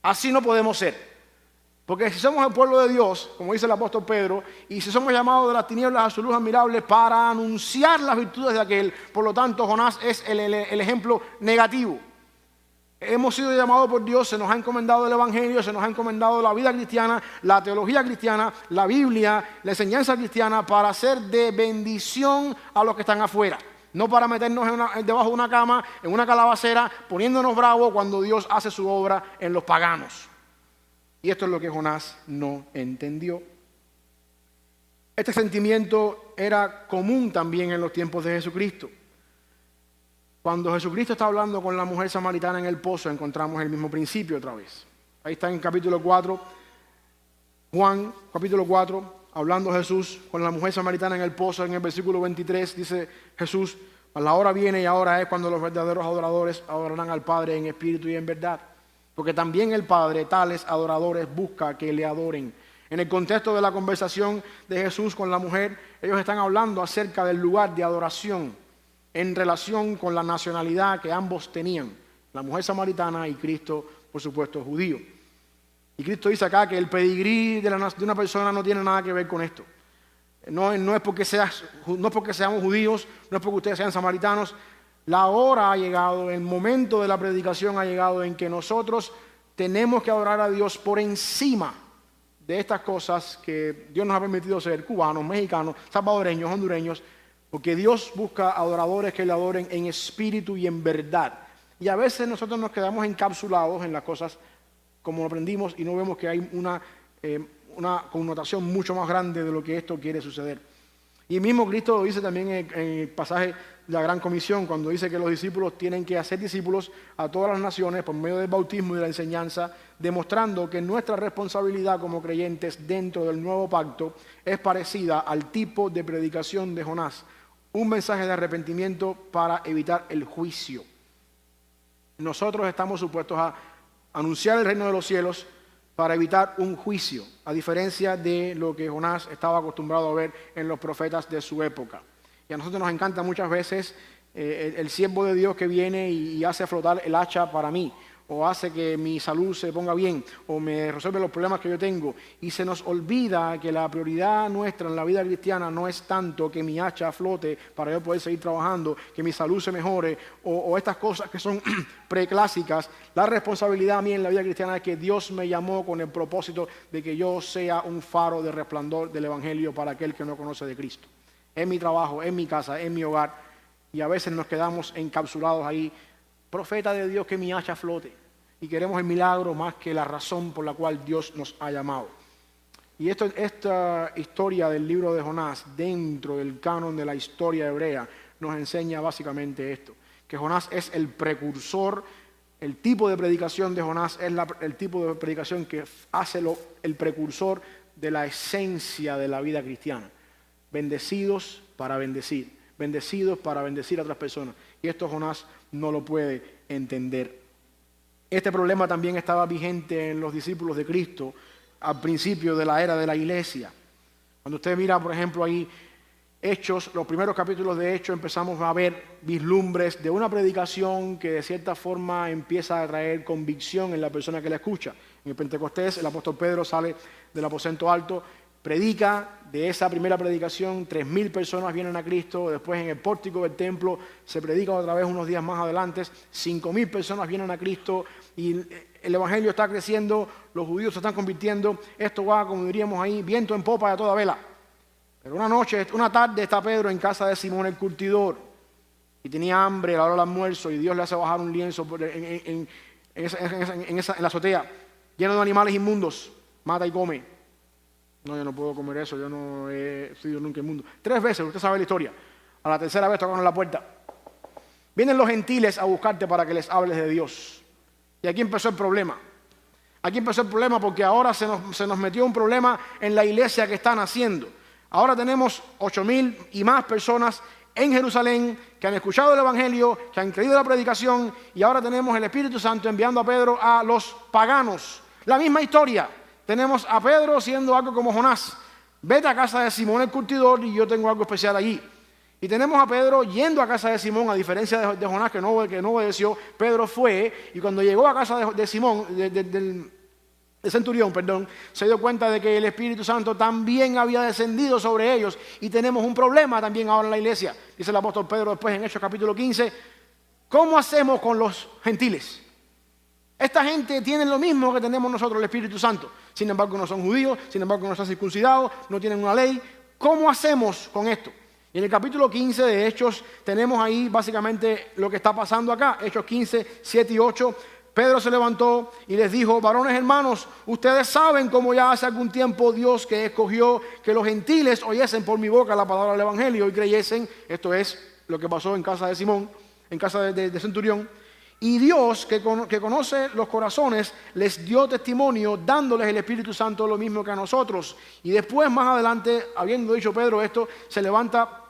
S1: Así no podemos ser. Porque si somos el pueblo de Dios, como dice el apóstol Pedro, y si somos llamados de las tinieblas a su luz admirable para anunciar las virtudes de aquel, por lo tanto Jonás es el ejemplo negativo. Hemos sido llamados por Dios, se nos ha encomendado el Evangelio, se nos ha encomendado la vida cristiana, la teología cristiana, la Biblia, la enseñanza cristiana para ser de bendición a los que están afuera. No para meternos debajo de una cama, en una calabacera, poniéndonos bravos cuando Dios hace su obra en los paganos. Y esto es lo que Jonás no entendió. Este sentimiento era común también en los tiempos de Jesucristo. Cuando Jesucristo está hablando con la mujer samaritana en el pozo, encontramos el mismo principio otra vez. Ahí está en capítulo 4, Juan, capítulo 4, hablando Jesús con la mujer samaritana en el pozo, en el versículo 23, dice Jesús: la hora viene y ahora es cuando los verdaderos adoradores adorarán al Padre en espíritu y en verdad. Porque también el Padre, tales adoradores, busca que le adoren. En el contexto de la conversación de Jesús con la mujer, ellos están hablando acerca del lugar de adoración en relación con la nacionalidad que ambos tenían, la mujer samaritana y Cristo, por supuesto, judío. Y Cristo dice acá que el pedigrí de una persona no tiene nada que ver con esto. No es porque seamos judíos, no es porque ustedes sean samaritanos. La hora ha llegado, el momento de la predicación ha llegado en que nosotros tenemos que adorar a Dios por encima de estas cosas que Dios nos ha permitido ser, cubanos, mexicanos, salvadoreños, hondureños, porque Dios busca adoradores que le adoren en espíritu y en verdad. Y a veces nosotros nos quedamos encapsulados en las cosas como aprendimos y no vemos que hay una connotación mucho más grande de lo que esto quiere suceder. Y mismo Cristo lo dice también en el pasaje de la Gran Comisión, cuando dice que los discípulos tienen que hacer discípulos a todas las naciones por medio del bautismo y de la enseñanza, demostrando que nuestra responsabilidad como creyentes dentro del nuevo pacto es parecida al tipo de predicación de Jonás. Un mensaje de arrepentimiento para evitar el juicio. Nosotros estamos supuestos a anunciar el reino de los cielos para evitar un juicio, a diferencia de lo que Jonás estaba acostumbrado a ver en los profetas de su época. Y a nosotros nos encanta muchas veces el siervo de Dios que viene y hace flotar el hacha para mí, o hace que mi salud se ponga bien, o me resuelve los problemas que yo tengo. Y se nos olvida que la prioridad nuestra en la vida cristiana no es tanto que mi hacha flote para yo poder seguir trabajando, que mi salud se mejore, o estas cosas que son preclásicas. La responsabilidad mía en la vida cristiana es que Dios me llamó con el propósito de que yo sea un faro de resplandor del Evangelio para aquel que no conoce de Cristo. En mi trabajo, en mi casa, en mi hogar. Y a veces nos quedamos encapsulados ahí. Profeta de Dios, que mi hacha flote. Y queremos el milagro más que la razón por la cual Dios nos ha llamado. Y esta historia del libro de Jonás, dentro del canon de la historia hebrea, nos enseña básicamente esto. Que Jonás es el precursor, el tipo de predicación de Jonás es el tipo de predicación que hace el precursor de la esencia de la vida cristiana. Bendecidos para bendecir. Bendecidos para bendecir a otras personas. Y esto Jonás no lo puede entender. Este problema también estaba vigente en los discípulos de Cristo al principio de la era de la iglesia. Cuando usted mira, por ejemplo, ahí Hechos, los primeros capítulos de Hechos, empezamos a ver vislumbres de una predicación que de cierta forma empieza a traer convicción en la persona que la escucha. En el Pentecostés, el apóstol Pedro sale del aposento alto predica. De esa primera predicación, 3,000 personas vienen a Cristo. Después en el pórtico del templo se predica otra vez unos días más adelante. 5,000 personas vienen a Cristo y el evangelio está creciendo, los judíos se están convirtiendo. Esto va, como diríamos ahí, viento en popa de toda vela. Pero una tarde está Pedro en casa de Simón el curtidor y tenía hambre a la hora del almuerzo y Dios le hace bajar un lienzo en la azotea lleno de animales inmundos. Mata y come. No, yo no puedo comer eso, yo no he sido nunca inmundo. 3 veces, usted sabe la historia. A la tercera vez tocaron la puerta. Vienen los gentiles a buscarte para que les hables de Dios. Y aquí empezó el problema. Aquí empezó el problema porque ahora se nos metió un problema en la iglesia que están haciendo. Ahora tenemos 8,000 y más personas en Jerusalén que han escuchado el evangelio, que han creído la predicación, y ahora tenemos el Espíritu Santo enviando a Pedro a los paganos. La misma historia. Tenemos a Pedro haciendo algo como Jonás. Vete a casa de Simón el curtidor y yo tengo algo especial allí. Y tenemos a Pedro yendo a casa de Simón, a diferencia de Jonás que no obedeció. Pedro fue y cuando llegó a casa de Simón, del centurión, se dio cuenta de que el Espíritu Santo también había descendido sobre ellos y tenemos un problema también ahora en la iglesia. Dice el apóstol Pedro después en Hechos capítulo 15, ¿cómo hacemos con los gentiles? Esta gente tiene lo mismo que tenemos nosotros, el Espíritu Santo. Sin embargo, no son judíos, sin embargo, no están circuncidados, no tienen una ley. ¿Cómo hacemos con esto? Y en el capítulo 15 de Hechos tenemos ahí básicamente lo que está pasando acá. Hechos 15, 7 y 8. Pedro se levantó y les dijo, varones hermanos, ustedes saben cómo ya hace algún tiempo Dios que escogió que los gentiles oyesen por mi boca la palabra del evangelio y creyesen. Esto es lo que pasó en casa de Simón, en casa de Centurión. Y Dios, que conoce los corazones, les dio testimonio dándoles el Espíritu Santo lo mismo que a nosotros. Y después, más adelante, habiendo dicho Pedro esto, se levanta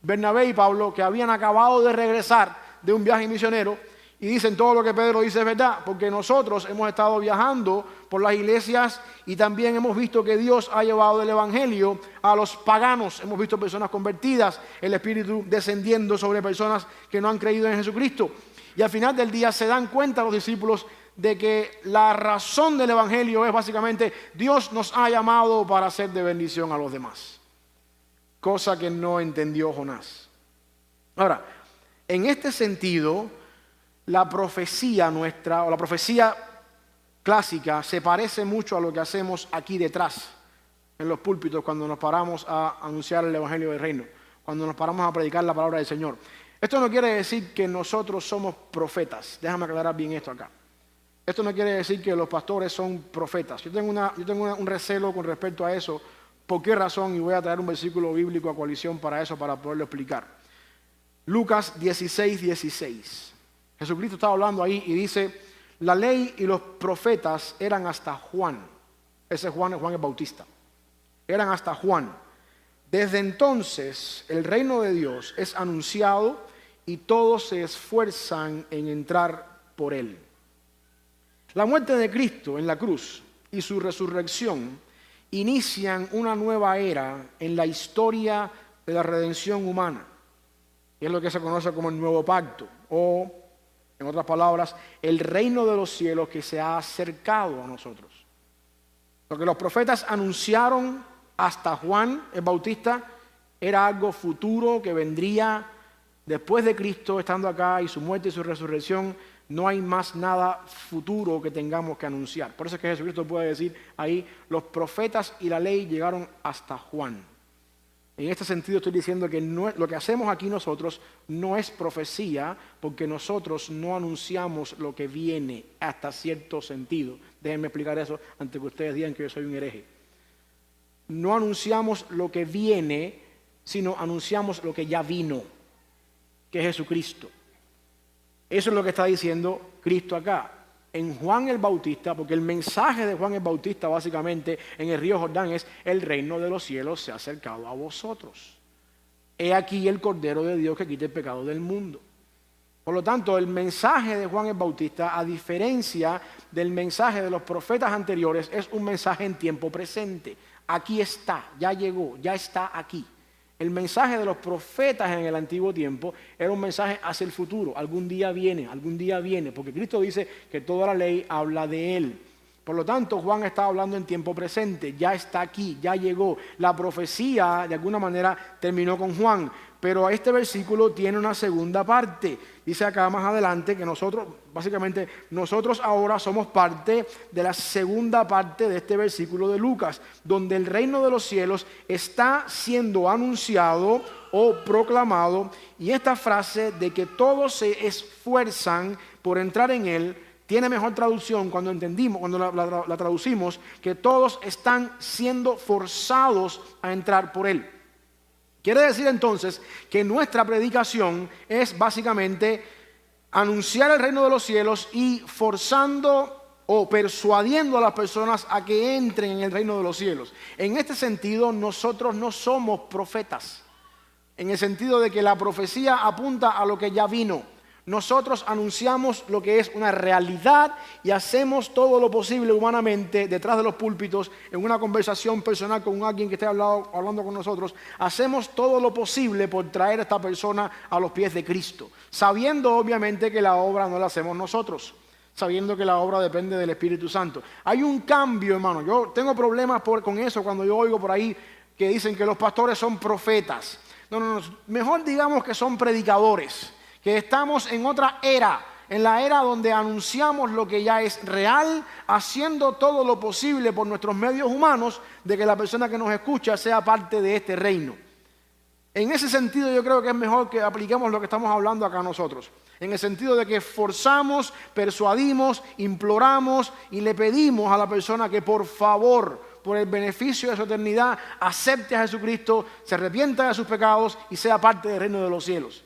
S1: Bernabé y Pablo, que habían acabado de regresar de un viaje misionero, y dicen todo lo que Pedro dice es verdad, porque nosotros hemos estado viajando por las iglesias y también hemos visto que Dios ha llevado el evangelio a los paganos. Hemos visto personas convertidas, el Espíritu descendiendo sobre personas que no han creído en Jesucristo. Y al final del día se dan cuenta los discípulos de que la razón del evangelio es básicamente Dios nos ha llamado para ser de bendición a los demás. Cosa que no entendió Jonás. Ahora, en este sentido, la profecía nuestra, o la profecía clásica, se parece mucho a lo que hacemos aquí detrás, en los púlpitos, cuando nos paramos a anunciar el evangelio del reino, cuando nos paramos a predicar la palabra del Señor. Esto no quiere decir que nosotros somos profetas. Déjame aclarar bien esto acá. Esto no quiere decir que los pastores son profetas. Yo tengo un recelo con respecto a eso. ¿Por qué razón? Y voy a traer un versículo bíblico a colisión para eso, para poderlo explicar. Lucas 16, 16. Jesucristo está hablando ahí y dice, la ley y los profetas eran hasta Juan. Ese Juan es Juan el Bautista. Eran hasta Juan. Desde entonces el reino de Dios es anunciado y todos se esfuerzan en entrar por él. La muerte de Cristo en la cruz y su resurrección inician una nueva era en la historia de la redención humana. Es lo que se conoce como el nuevo pacto, o, en otras palabras, el reino de los cielos que se ha acercado a nosotros. Lo que los profetas anunciaron hasta Juan el Bautista era algo futuro que vendría después de Cristo estando acá y su muerte y su resurrección. No hay más nada futuro que tengamos que anunciar. Por eso es que Jesucristo puede decir ahí, los profetas y la ley llegaron hasta Juan. En este sentido estoy diciendo que lo que hacemos aquí nosotros no es profecía, porque nosotros no anunciamos lo que viene hasta cierto sentido. Déjenme explicar eso antes que ustedes digan que yo soy un hereje. No anunciamos lo que viene, sino anunciamos lo que ya vino, que es Jesucristo. Eso es lo que está diciendo Cristo acá. En Juan el Bautista, porque el mensaje de Juan el Bautista básicamente en el río Jordán es: el reino de los cielos se ha acercado a vosotros. He aquí el Cordero de Dios que quita el pecado del mundo. Por lo tanto, el mensaje de Juan el Bautista, a diferencia del mensaje de los profetas anteriores, es un mensaje en tiempo presente. Aquí está, ya llegó, ya está aquí. El mensaje de los profetas en el antiguo tiempo era un mensaje hacia el futuro. Algún día viene, porque Cristo dice que toda la ley habla de Él. Por lo tanto, Juan está hablando en tiempo presente, ya está aquí, ya llegó. La profecía, de alguna manera, terminó con Juan, pero este versículo tiene una segunda parte. Dice acá más adelante que nosotros, básicamente, nosotros ahora somos parte de la segunda parte de este versículo de Lucas, donde el reino de los cielos está siendo anunciado o proclamado, y esta frase de que todos se esfuerzan por entrar en él, tiene mejor traducción cuando entendimos, cuando la traducimos, que todos están siendo forzados a entrar por él. Quiere decir entonces que nuestra predicación es básicamente anunciar el reino de los cielos y forzando o persuadiendo a las personas a que entren en el reino de los cielos. En este sentido, nosotros no somos profetas, en el sentido de que la profecía apunta a lo que ya vino. Nosotros anunciamos lo que es una realidad y hacemos todo lo posible humanamente detrás de los púlpitos, en una conversación personal con alguien que esté hablando con nosotros. Hacemos todo lo posible por traer a esta persona a los pies de Cristo, sabiendo obviamente que la obra no la hacemos nosotros, sabiendo que la obra depende del Espíritu Santo. Hay un cambio, hermano. Yo tengo problemas con eso cuando yo oigo por ahí que dicen que los pastores son profetas. No, mejor digamos que son predicadores, que estamos en otra era, en la era donde anunciamos lo que ya es real, haciendo todo lo posible por nuestros medios humanos de que la persona que nos escucha sea parte de este reino. En ese sentido yo creo que es mejor que apliquemos lo que estamos hablando acá nosotros, en el sentido de que forzamos, persuadimos, imploramos y le pedimos a la persona que por favor, por el beneficio de su eternidad, acepte a Jesucristo, se arrepienta de sus pecados y sea parte del reino de los cielos.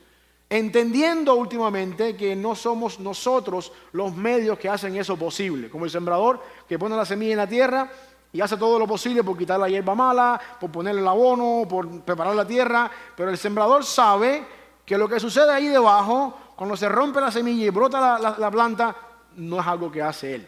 S1: Entendiendo últimamente que no somos nosotros los medios que hacen eso posible, como el sembrador que pone la semilla en la tierra y hace todo lo posible por quitar la hierba mala, por ponerle el abono, por preparar la tierra, pero el sembrador sabe que lo que sucede ahí debajo, cuando se rompe la semilla y brota la planta, no es algo que hace él,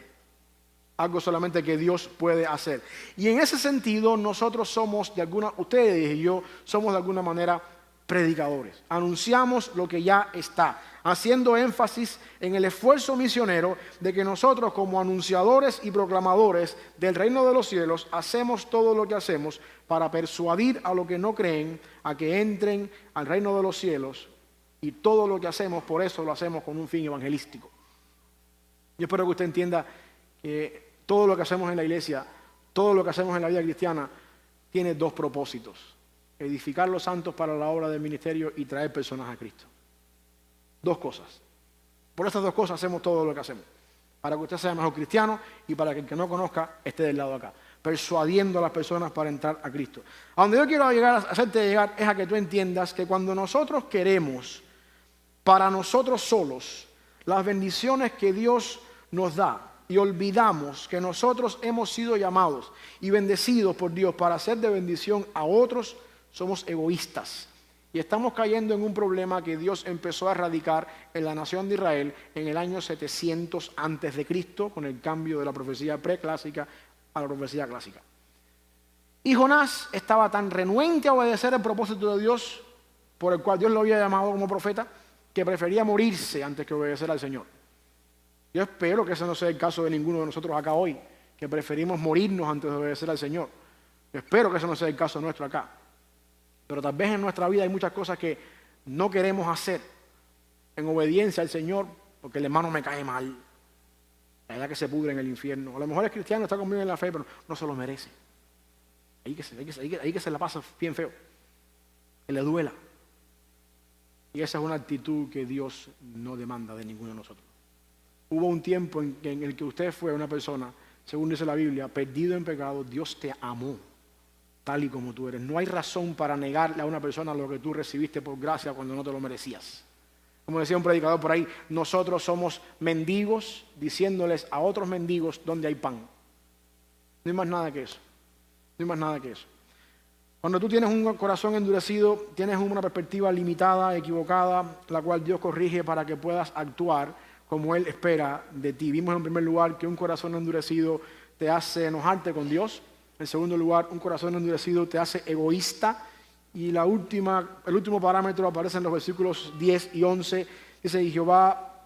S1: algo solamente que Dios puede hacer. Y en ese sentido nosotros somos ustedes y yo somos de alguna manera predicadores. Anunciamos lo que ya está, haciendo énfasis en el esfuerzo misionero de que nosotros como anunciadores y proclamadores del reino de los cielos hacemos todo lo que hacemos para persuadir a los que no creen a que entren al reino de los cielos, y todo lo que hacemos, por eso lo hacemos con un fin evangelístico. Yo espero que usted entienda que todo lo que hacemos en la iglesia, todo lo que hacemos en la vida cristiana tiene dos propósitos: edificar los santos para la obra del ministerio y traer personas a Cristo. Dos cosas. Por estas dos cosas hacemos todo lo que hacemos. Para que usted sea mejor cristiano y para que el que no conozca esté del lado de acá, persuadiendo a las personas para entrar a Cristo. A donde yo quiero hacerte llegar es a que tú entiendas que cuando nosotros queremos para nosotros solos las bendiciones que Dios nos da y olvidamos que nosotros hemos sido llamados y bendecidos por Dios para ser de bendición a otros, somos egoístas y estamos cayendo en un problema que Dios empezó a erradicar en la nación de Israel en el año 700 antes de Cristo, con el cambio de la profecía preclásica a la profecía clásica. Y Jonás estaba tan renuente a obedecer el propósito de Dios, por el cual Dios lo había llamado como profeta, que prefería morirse antes que obedecer al Señor. Yo espero que ese no sea el caso de ninguno de nosotros acá hoy, que preferimos morirnos antes de obedecer al Señor. Yo espero que ese no sea el caso nuestro acá. Pero tal vez en nuestra vida hay muchas cosas que no queremos hacer en obediencia al Señor porque el hermano me cae mal. La verdad que se pudre en el infierno. A lo mejor es cristiano, está conmigo en la fe, pero no se lo merece. Ahí que se la pasa bien feo. Que le duela. Y esa es una actitud que Dios no demanda de ninguno de nosotros. Hubo un tiempo en el que usted fue una persona, según dice la Biblia, perdido en pecado. Dios te amó tal y como tú eres. No hay razón para negarle a una persona lo que tú recibiste por gracia cuando no te lo merecías. Como decía un predicador por ahí, nosotros somos mendigos diciéndoles a otros mendigos dónde hay pan. No hay más nada que eso. No hay más nada que eso. Cuando tú tienes un corazón endurecido, tienes una perspectiva limitada, equivocada, la cual Dios corrige para que puedas actuar como Él espera de ti. Vimos en primer lugar que un corazón endurecido te hace enojarte con Dios. En segundo lugar, un corazón endurecido te hace egoísta. Y el último parámetro aparece en los versículos 10 y 11. Dice, y Jehová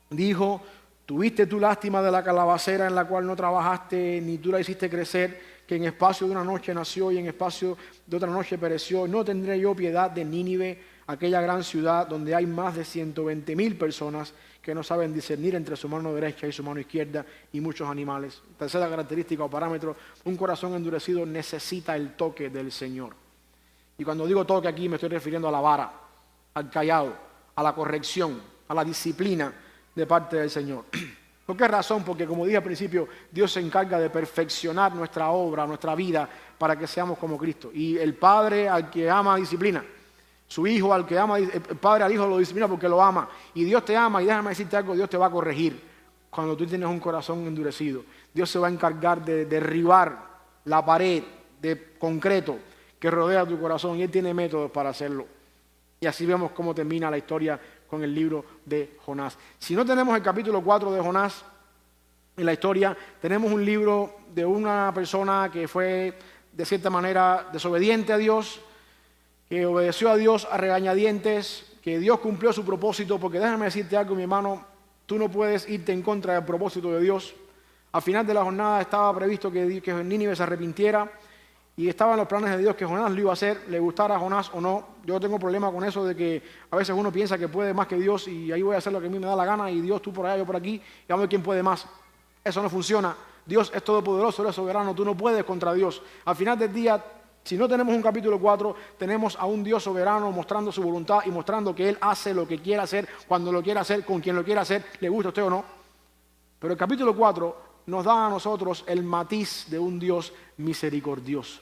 S1: dijo, ¿Tuviste tu lástima de la calabacera en la cual no trabajaste, ni tú la hiciste crecer, que en espacio de una noche nació y en espacio de otra noche pereció? ¿No tendré yo piedad de Nínive, aquella gran ciudad donde hay más de 120,000 personas que no saben discernir entre su mano derecha y su mano izquierda, y muchos animales? Tercera característica o parámetro: un corazón endurecido necesita el toque del Señor. Y cuando digo toque aquí me estoy refiriendo a la vara, al callado, a la corrección, a la disciplina de parte del Señor. ¿Por qué razón? Porque, como dije al principio, Dios se encarga de perfeccionar nuestra obra, nuestra vida, para que seamos como Cristo. Y el Padre al que ama disciplina. Su Hijo al que ama, el Padre al Hijo lo disciplina porque lo ama. Y Dios te ama, y déjame decirte algo, Dios te va a corregir cuando tú tienes un corazón endurecido. Dios se va a encargar de derribar la pared de concreto que rodea tu corazón, y Él tiene métodos para hacerlo. Y así vemos cómo termina la historia con el libro de Jonás. Si no tenemos el capítulo 4 de Jonás en la historia, tenemos un libro de una persona que fue de cierta manera desobediente a Dios, que obedeció a Dios a regañadientes, que Dios cumplió su propósito, porque déjame decirte algo, mi hermano, tú no puedes irte en contra del propósito de Dios. Al final de la jornada estaba previsto que Nínive se arrepintiera, y estaban los planes de Dios que Jonás lo iba a hacer, le gustara a Jonás o no. Yo tengo problema con eso de que a veces uno piensa que puede más que Dios, y ahí voy a hacer lo que a mí me da la gana, y Dios tú por allá, yo por aquí, y vamos a ver quién puede más. Eso no funciona. Dios es todopoderoso, Él es soberano, tú no puedes contra Dios. Al final del día, si no tenemos un capítulo 4, tenemos a un Dios soberano mostrando su voluntad y mostrando que Él hace lo que quiere hacer, cuando lo quiere hacer, con quien lo quiere hacer, le gusta a usted o no. Pero el capítulo 4 nos da a nosotros el matiz de un Dios misericordioso.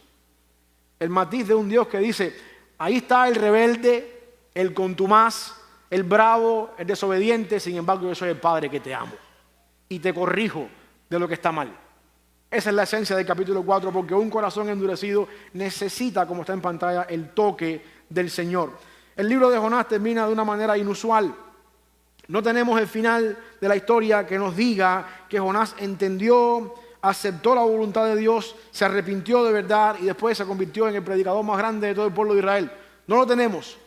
S1: El matiz de un Dios que dice: ahí está el rebelde, el contumaz, el bravo, el desobediente, sin embargo yo soy el Padre que te amo y te corrijo de lo que está mal. Esa es la esencia del capítulo 4, porque un corazón endurecido necesita, como está en pantalla, el toque del Señor. El libro de Jonás termina de una manera inusual. No tenemos el final de la historia que nos diga que Jonás entendió, aceptó la voluntad de Dios, se arrepintió de verdad y después se convirtió en el predicador más grande de todo el pueblo de Israel. No lo tenemos.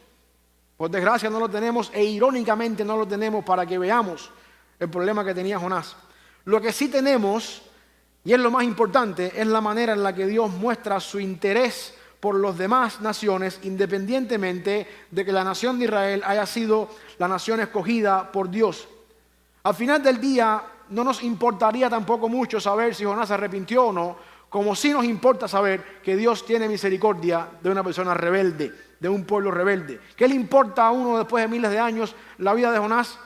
S1: Por desgracia no lo tenemos, e irónicamente no lo tenemos, para que veamos el problema que tenía Jonás. Lo que sí tenemos, y es lo más importante, es la manera en la que Dios muestra su interés por los demás naciones, independientemente de que la nación de Israel haya sido la nación escogida por Dios. Al final del día, no nos importaría tampoco mucho saber si Jonás se arrepintió o no, como sí nos importa saber que Dios tiene misericordia de una persona rebelde, de un pueblo rebelde. ¿Qué le importa a uno después de miles de años la vida de Jonás?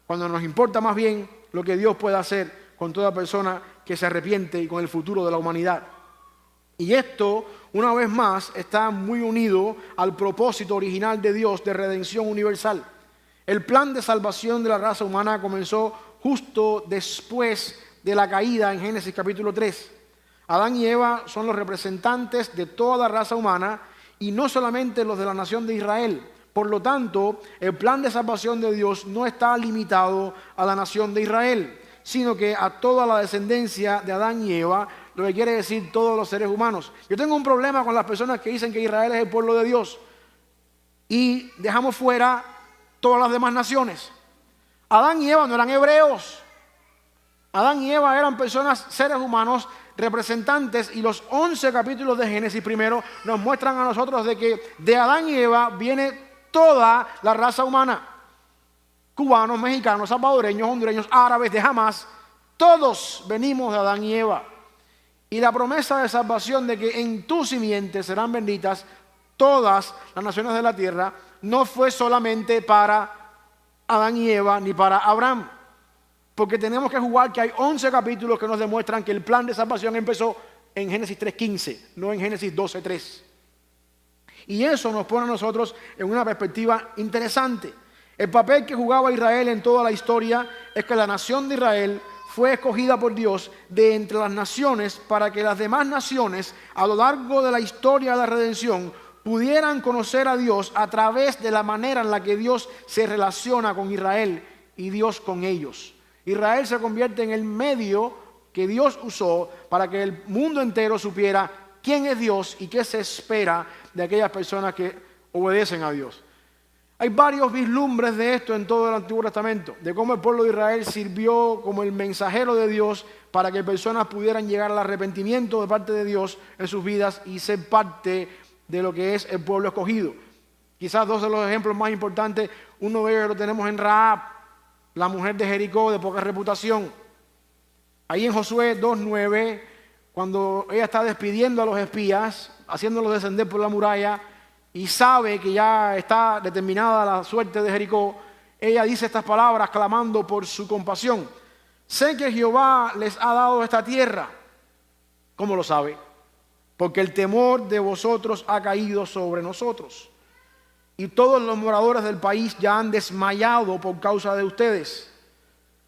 S1: Cuando nos importa más bien lo que Dios puede hacer con toda persona que se arrepiente y con el futuro de la humanidad. Y esto, una vez más, está muy unido al propósito original de Dios de redención universal. El plan de salvación de la raza humana comenzó justo después de la caída en Génesis capítulo 3. Adán y Eva son los representantes de toda la raza humana y no solamente los de la nación de Israel. Por lo tanto, el plan de salvación de Dios no está limitado a la nación de Israel, sino que a toda la descendencia de Adán y Eva, lo que quiere decir todos los seres humanos. Yo tengo un problema con las personas que dicen que Israel es el pueblo de Dios y dejamos fuera todas las demás naciones. Adán y Eva no eran hebreos. Adán y Eva eran personas, seres humanos, representantes, y los 11 capítulos de Génesis primero nos muestran a nosotros de que de Adán y Eva viene toda la raza humana. Cubanos, mexicanos, salvadoreños, hondureños, árabes, de Hamás, todos venimos de Adán y Eva. Y la promesa de salvación de que en tu simiente serán benditas todas las naciones de la tierra no fue solamente para Adán y Eva ni para Abraham. Porque tenemos que jugar que hay 11 capítulos que nos demuestran que el plan de salvación empezó en Génesis 3:15, no en Génesis 12:3. Y eso nos pone a nosotros en una perspectiva interesante. El papel que jugaba Israel en toda la historia es que la nación de Israel fue escogida por Dios de entre las naciones para que las demás naciones, a lo largo de la historia de la redención, pudieran conocer a Dios a través de la manera en la que Dios se relaciona con Israel y Dios con ellos. Israel se convierte en el medio que Dios usó para que el mundo entero supiera quién es Dios y qué se espera de aquellas personas que obedecen a Dios. Hay varios vislumbres de esto en todo el Antiguo Testamento, de cómo el pueblo de Israel sirvió como el mensajero de Dios para que personas pudieran llegar al arrepentimiento de parte de Dios en sus vidas y ser parte de lo que es el pueblo escogido. Quizás dos de los ejemplos más importantes, uno de ellos lo tenemos en Rahab, la mujer de Jericó de poca reputación. Ahí en Josué 2:9, cuando ella está despidiendo a los espías, haciéndolos descender por la muralla, y sabe que ya está determinada la suerte de Jericó, ella dice estas palabras clamando por su compasión. Sé que Jehová les ha dado esta tierra. ¿Cómo lo sabe? Porque el temor de vosotros ha caído sobre nosotros. Y todos los moradores del país ya han desmayado por causa de ustedes.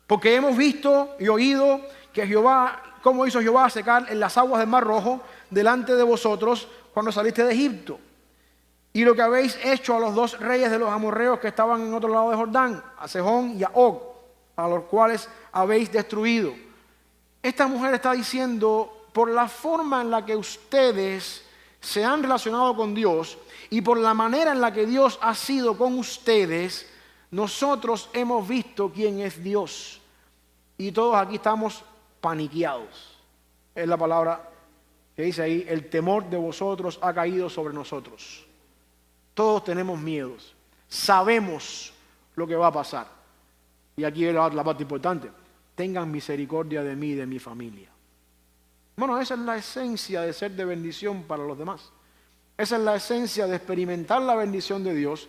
S1: Porque hemos visto y oído que Jehová, cómo hizo Jehová secar en las aguas del Mar Rojo delante de vosotros cuando saliste de Egipto. Y lo que habéis hecho a los dos reyes de los amorreos que estaban en otro lado de Jordán, a Sejón y a Og, a los cuales habéis destruido. Esta mujer está diciendo, por la forma en la que ustedes se han relacionado con Dios y por la manera en la que Dios ha sido con ustedes, nosotros hemos visto quién es Dios. Y todos aquí estamos paniqueados. Es la palabra que dice ahí, el temor de vosotros ha caído sobre nosotros. Todos tenemos miedos, sabemos lo que va a pasar. Y aquí la parte importante, tengan misericordia de mí y de mi familia. Bueno, esa es la esencia de ser de bendición para los demás. Esa es la esencia de experimentar la bendición de Dios,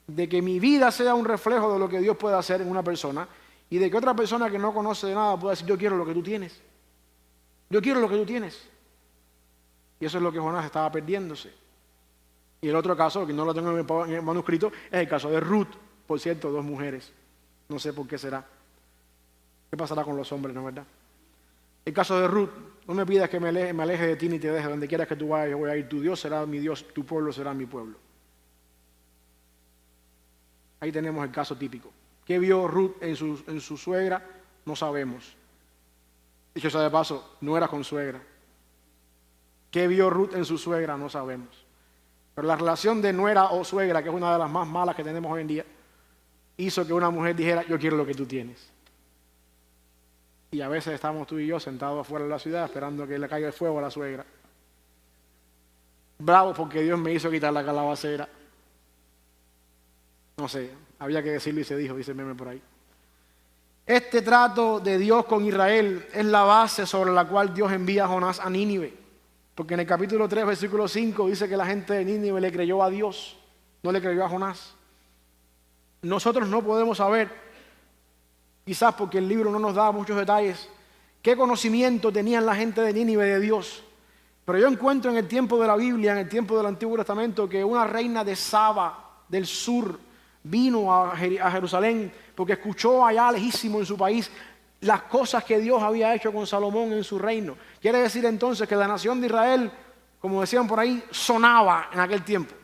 S1: de que mi vida sea un reflejo de lo que Dios puede hacer en una persona y de que otra persona que no conoce de nada pueda decir, yo quiero lo que tú tienes. Yo quiero lo que tú tienes. Y eso es lo que Jonás estaba perdiéndose. Y el otro caso, que no lo tengo en el manuscrito, es el caso de Ruth. Por cierto, dos mujeres. No sé por qué será. ¿Qué pasará con los hombres, no es verdad? El caso de Ruth, no me pidas que me aleje de ti ni te deje. Donde quieras que tú vayas, yo voy a ir. Tu Dios será mi Dios, tu pueblo será mi pueblo. Ahí tenemos el caso típico. ¿Qué vio Ruth en su suegra? No sabemos. Dicho sea de paso, no era con suegra. ¿Qué vio Ruth en su suegra? No sabemos. Pero la relación de nuera o suegra, que es una de las más malas que tenemos hoy en día, hizo que una mujer dijera, yo quiero lo que tú tienes. Y a veces estamos tú y yo sentados afuera de la ciudad esperando que le caiga el fuego a la suegra. Bravo porque Dios me hizo quitar la calabacera. No sé, había que decirlo y se dijo, dice el meme por ahí. Este trato de Dios con Israel es la base sobre la cual Dios envía a Jonás a Nínive. Porque en el capítulo 3, versículo 5, dice que la gente de Nínive le creyó a Dios, no le creyó a Jonás. Nosotros no podemos saber, quizás porque el libro no nos da muchos detalles, qué conocimiento tenían la gente de Nínive de Dios. Pero yo encuentro en el tiempo de la Biblia, en el tiempo del Antiguo Testamento, que una reina de Saba, del sur, vino a Jerusalén porque escuchó allá lejísimo en su país las cosas que Dios había hecho con Salomón en su reino. Quiere decir entonces que la nación de Israel, como decían por ahí, sonaba en aquel tiempo.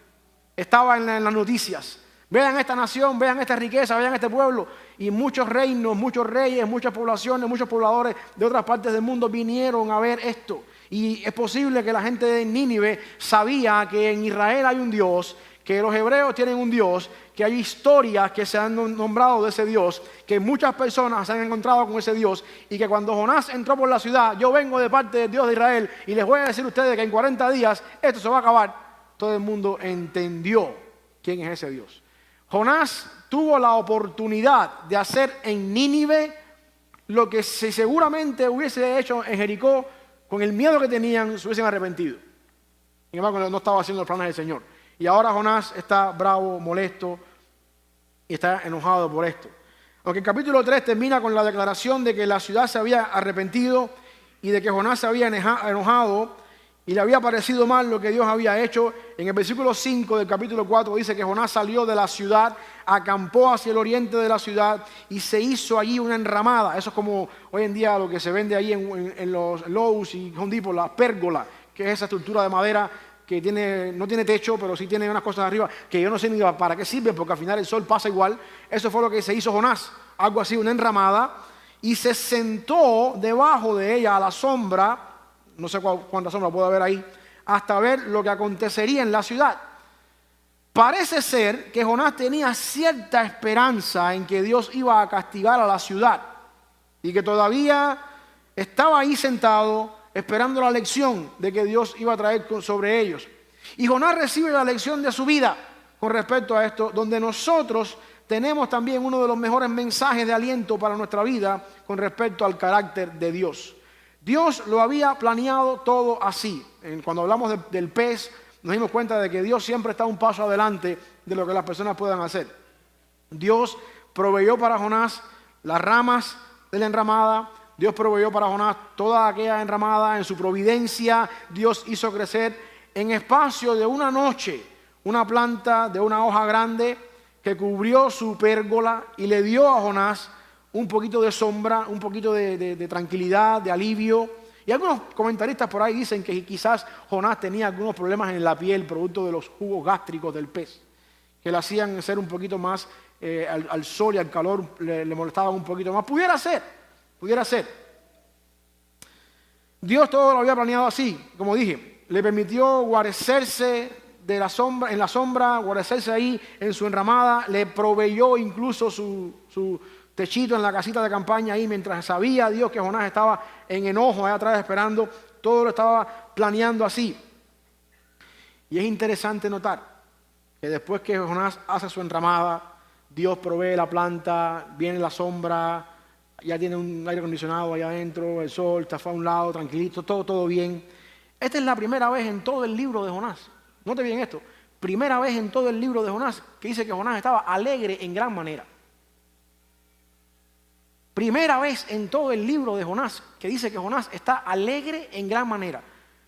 S1: Estaba en las noticias. Vean esta nación, vean esta riqueza, vean este pueblo. Y muchos reinos, muchos reyes, muchas poblaciones, muchos pobladores de otras partes del mundo vinieron a ver esto. Y es posible que la gente de Nínive sabía que en Israel hay un Dios, que los hebreos tienen un Dios, que hay historias que se han nombrado de ese Dios, que muchas personas se han encontrado con ese Dios, y que cuando Jonás entró por la ciudad, yo vengo de parte del Dios de Israel, y les voy a decir a ustedes que en 40 días esto se va a acabar. Todo el mundo entendió quién es ese Dios. Jonás tuvo la oportunidad de hacer en Nínive lo que seguramente hubiese hecho en Jericó, con el miedo que tenían, se hubiesen arrepentido. Sin embargo, no estaba haciendo los planes del Señor. Y ahora Jonás está bravo, molesto y está enojado por esto. Aunque el capítulo 3 termina con la declaración de que la ciudad se había arrepentido y de que Jonás se había enojado y le había parecido mal lo que Dios había hecho, en el versículo 5 del capítulo 4 dice que Jonás salió de la ciudad, acampó hacia el oriente de la ciudad y se hizo allí una enramada. Eso es como hoy en día lo que se vende ahí en los Lowe's y Home Depot, la pérgola, que es esa estructura de madera que no tiene techo, pero sí tiene unas cosas arriba, que yo no sé ni para qué sirve, porque al final el sol pasa igual. Eso fue lo que se hizo Jonás, algo así, una enramada, y se sentó debajo de ella a la sombra, no sé cuánta sombra puede haber ahí, hasta ver lo que acontecería en la ciudad. Parece ser que Jonás tenía cierta esperanza en que Dios iba a castigar a la ciudad y que todavía estaba ahí sentado esperando la lección de que Dios iba a traer sobre ellos. Y Jonás recibe la lección de su vida con respecto a esto, donde nosotros tenemos también uno de los mejores mensajes de aliento para nuestra vida con respecto al carácter de Dios. Dios lo había planeado todo así. Cuando hablamos del pez, nos dimos cuenta de que Dios siempre está un paso adelante de lo que las personas puedan hacer. Dios proveyó para Jonás las ramas de la enramada. Dios proveyó para Jonás toda aquella enramada. En su providencia, Dios hizo crecer en espacio de una noche una planta de una hoja grande que cubrió su pérgola y le dio a Jonás un poquito de sombra, un poquito de tranquilidad, de alivio. Y algunos comentaristas por ahí dicen que quizás Jonás tenía algunos problemas en la piel producto de los jugos gástricos del pez, que le hacían ser un poquito más al sol y al calor, le molestaban un poquito más. Pudiera ser. Dios todo lo había planeado así, como dije. Le permitió guarecerse en la sombra, guarecerse ahí en su enramada. Le proveyó incluso su techito en la casita de campaña ahí, mientras sabía Dios que Jonás estaba en enojo allá atrás esperando. Todo lo estaba planeando así. Y es interesante notar que después que Jonás hace su enramada, Dios provee la planta, viene la sombra, ya tiene un aire acondicionado allá adentro, el sol está a un lado, tranquilito, todo bien. Esta es la primera vez en todo el libro de Jonás. Note bien esto. Primera vez en todo el libro de Jonás que dice que Jonás estaba alegre en gran manera. Primera vez en todo el libro de Jonás que dice que Jonás está alegre en gran manera.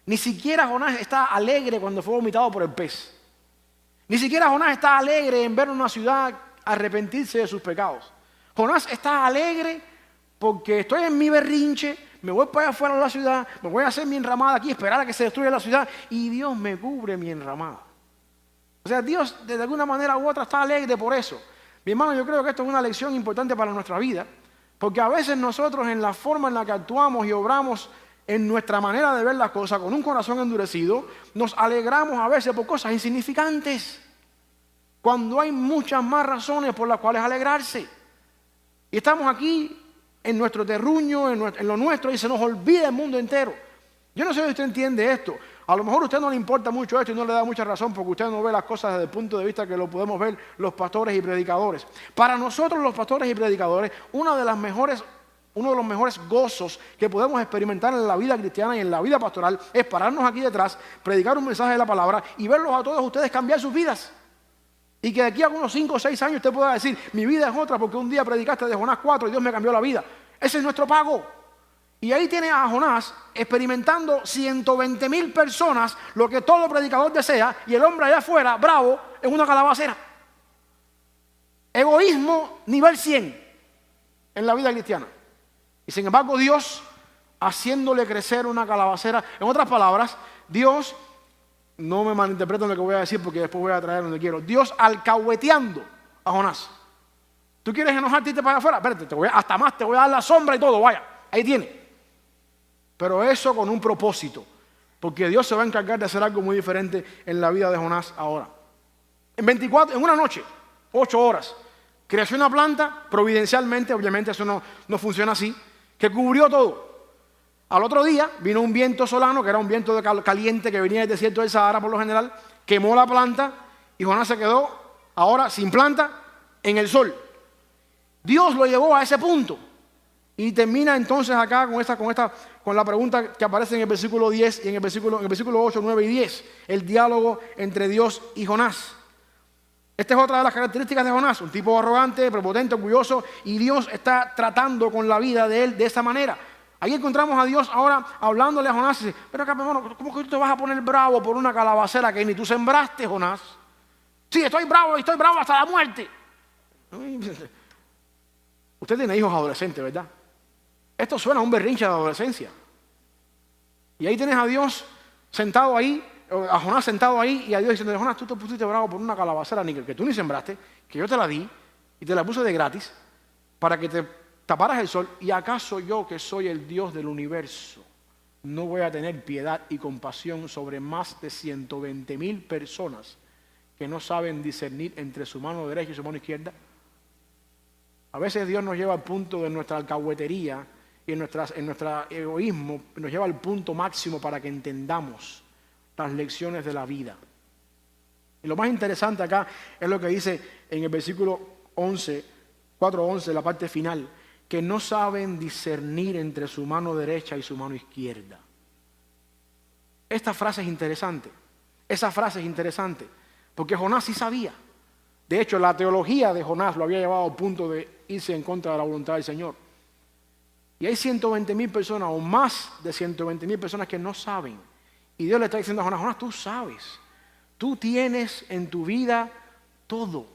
S1: Ni siquiera Jonás está alegre cuando fue vomitado por el pez. Ni siquiera Jonás está alegre en ver una ciudad arrepentirse de sus pecados. Jonás está alegre porque estoy en mi berrinche, me voy para allá afuera de la ciudad, me voy a hacer mi enramada aquí, esperar a que se destruya la ciudad y Dios me cubre mi enramada. O sea, Dios de alguna manera u otra está alegre por eso. Mi hermano, yo creo que esto es una lección importante para nuestra vida, porque a veces nosotros en la forma en la que actuamos y obramos en nuestra manera de ver las cosas, con un corazón endurecido, nos alegramos a veces por cosas insignificantes, cuando hay muchas más razones por las cuales alegrarse. Y estamos aquí en nuestro terruño, en lo nuestro, y se nos olvida el mundo entero. Yo no sé si usted entiende esto. A lo mejor a usted no le importa mucho esto y no le da mucha razón porque usted no ve las cosas desde el punto de vista que lo podemos ver los pastores y predicadores. Para nosotros los pastores y predicadores, uno de los mejores gozos que podemos experimentar en la vida cristiana y en la vida pastoral es pararnos aquí detrás, predicar un mensaje de la palabra y verlos a todos ustedes cambiar sus vidas. Y que de aquí a unos 5 o 6 años usted pueda decir, mi vida es otra porque un día predicaste de Jonás 4 y Dios me cambió la vida. Ese es nuestro pago. Y ahí tiene a Jonás experimentando 120,000 personas, lo que todo predicador desea, y el hombre allá afuera, bravo, en una calabacera. Egoísmo nivel 100 en la vida cristiana. Y sin embargo Dios haciéndole crecer una calabacera. En otras palabras, Dios, no me malinterpreten lo que voy a decir porque después voy a traer donde quiero. Dios alcahueteando a Jonás. ¿Tú quieres enojarte y irte para afuera? Espérate, hasta más, te voy a dar la sombra y todo, vaya, ahí tiene. Pero eso con un propósito, porque Dios se va a encargar de hacer algo muy diferente en la vida de Jonás ahora. En una noche, 8 horas, creció una planta, providencialmente, obviamente eso no funciona así, que cubrió todo. Al otro día vino un viento solano, que era un viento caliente que venía del desierto del Sahara por lo general, quemó la planta y Jonás se quedó ahora sin planta en el sol. Dios lo llevó a ese punto y termina entonces acá con la pregunta que aparece en el versículo 10 y en el versículo 8, 9 y 10, el diálogo entre Dios y Jonás. Esta es otra de las características de Jonás, un tipo arrogante, prepotente, orgulloso, y Dios está tratando con la vida de él de esa manera. Ahí encontramos a Dios ahora hablándole a Jonás y dice, pero acá, hermano, ¿cómo que tú te vas a poner bravo por una calabacera que ni tú sembraste, Jonás? Sí, estoy bravo hasta la muerte. Usted tiene hijos adolescentes, ¿verdad? Esto suena a un berrinche de adolescencia. Y ahí tienes a Dios sentado ahí, a Jonás sentado ahí, y a Dios diciendo, Jonás, tú te pusiste bravo por una calabacera que tú ni sembraste, que yo te la di y te la puse de gratis para que te taparas el sol. ¿Y acaso yo, que soy el Dios del universo, no voy a tener piedad y compasión sobre más de 120,000 personas que no saben discernir entre su mano derecha y su mano izquierda? A veces Dios nos lleva al punto de nuestra alcahuetería y en nuestro egoísmo, nos lleva al punto máximo para que entendamos las lecciones de la vida. Y lo más interesante acá es lo que dice en el versículo 4:11, la parte final, que no saben discernir entre su mano derecha y su mano izquierda. Esta frase es interesante. Esa frase es interesante, porque Jonás sí sabía. De hecho, la teología de Jonás lo había llevado al punto de irse en contra de la voluntad del Señor. Y hay 120,000 personas, o más de 120,000 personas que no saben. Y Dios le está diciendo a Jonás: Jonás, tú sabes. Tú tienes en tu vida todo.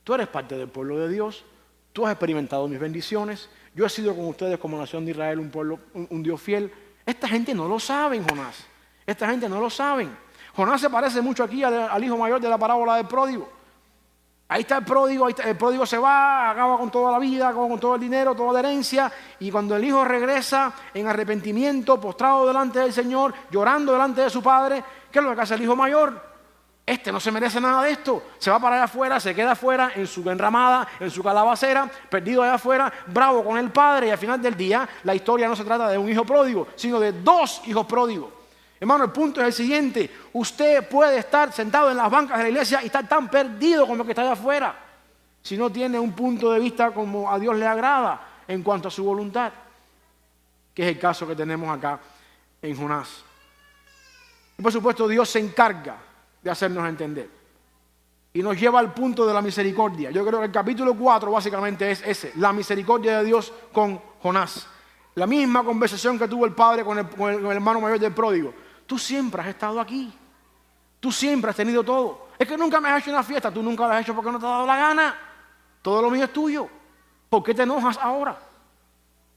S1: Tú eres parte del pueblo de Dios. Tú has experimentado mis bendiciones. Yo he sido con ustedes como nación de Israel un pueblo, un Dios fiel. Esta gente no lo sabe, Jonás. Esta gente no lo sabe. Jonás se parece mucho aquí al hijo mayor de la parábola del pródigo. Ahí está el pródigo, el pródigo se va, acaba con toda la vida, acaba con todo el dinero, toda la herencia, y cuando el hijo regresa en arrepentimiento, postrado delante del Señor, llorando delante de su padre, ¿qué es lo que hace el hijo mayor? Este no se merece nada de esto, se va para allá afuera, se queda afuera en su enramada, en su calabacera, perdido allá afuera, bravo con el padre, y al final del día la historia no se trata de un hijo pródigo, sino de dos hijos pródigos. Hermano, el punto es el siguiente: usted puede estar sentado en las bancas de la iglesia y estar tan perdido como el que está allá afuera, si no tiene un punto de vista como a Dios le agrada en cuanto a su voluntad, que es el caso que tenemos acá en Jonás. Y por supuesto, Dios se encarga de hacernos entender y nos lleva al punto de la misericordia. Yo creo que el capítulo 4 básicamente es ese, la misericordia de Dios con Jonás. La misma conversación que tuvo el padre con el hermano mayor del pródigo. Tú siempre has estado aquí. Tú siempre has tenido todo. Es que nunca me has hecho una fiesta. Tú nunca la has hecho porque no te ha dado la gana. Todo lo mío es tuyo. ¿Por qué te enojas ahora?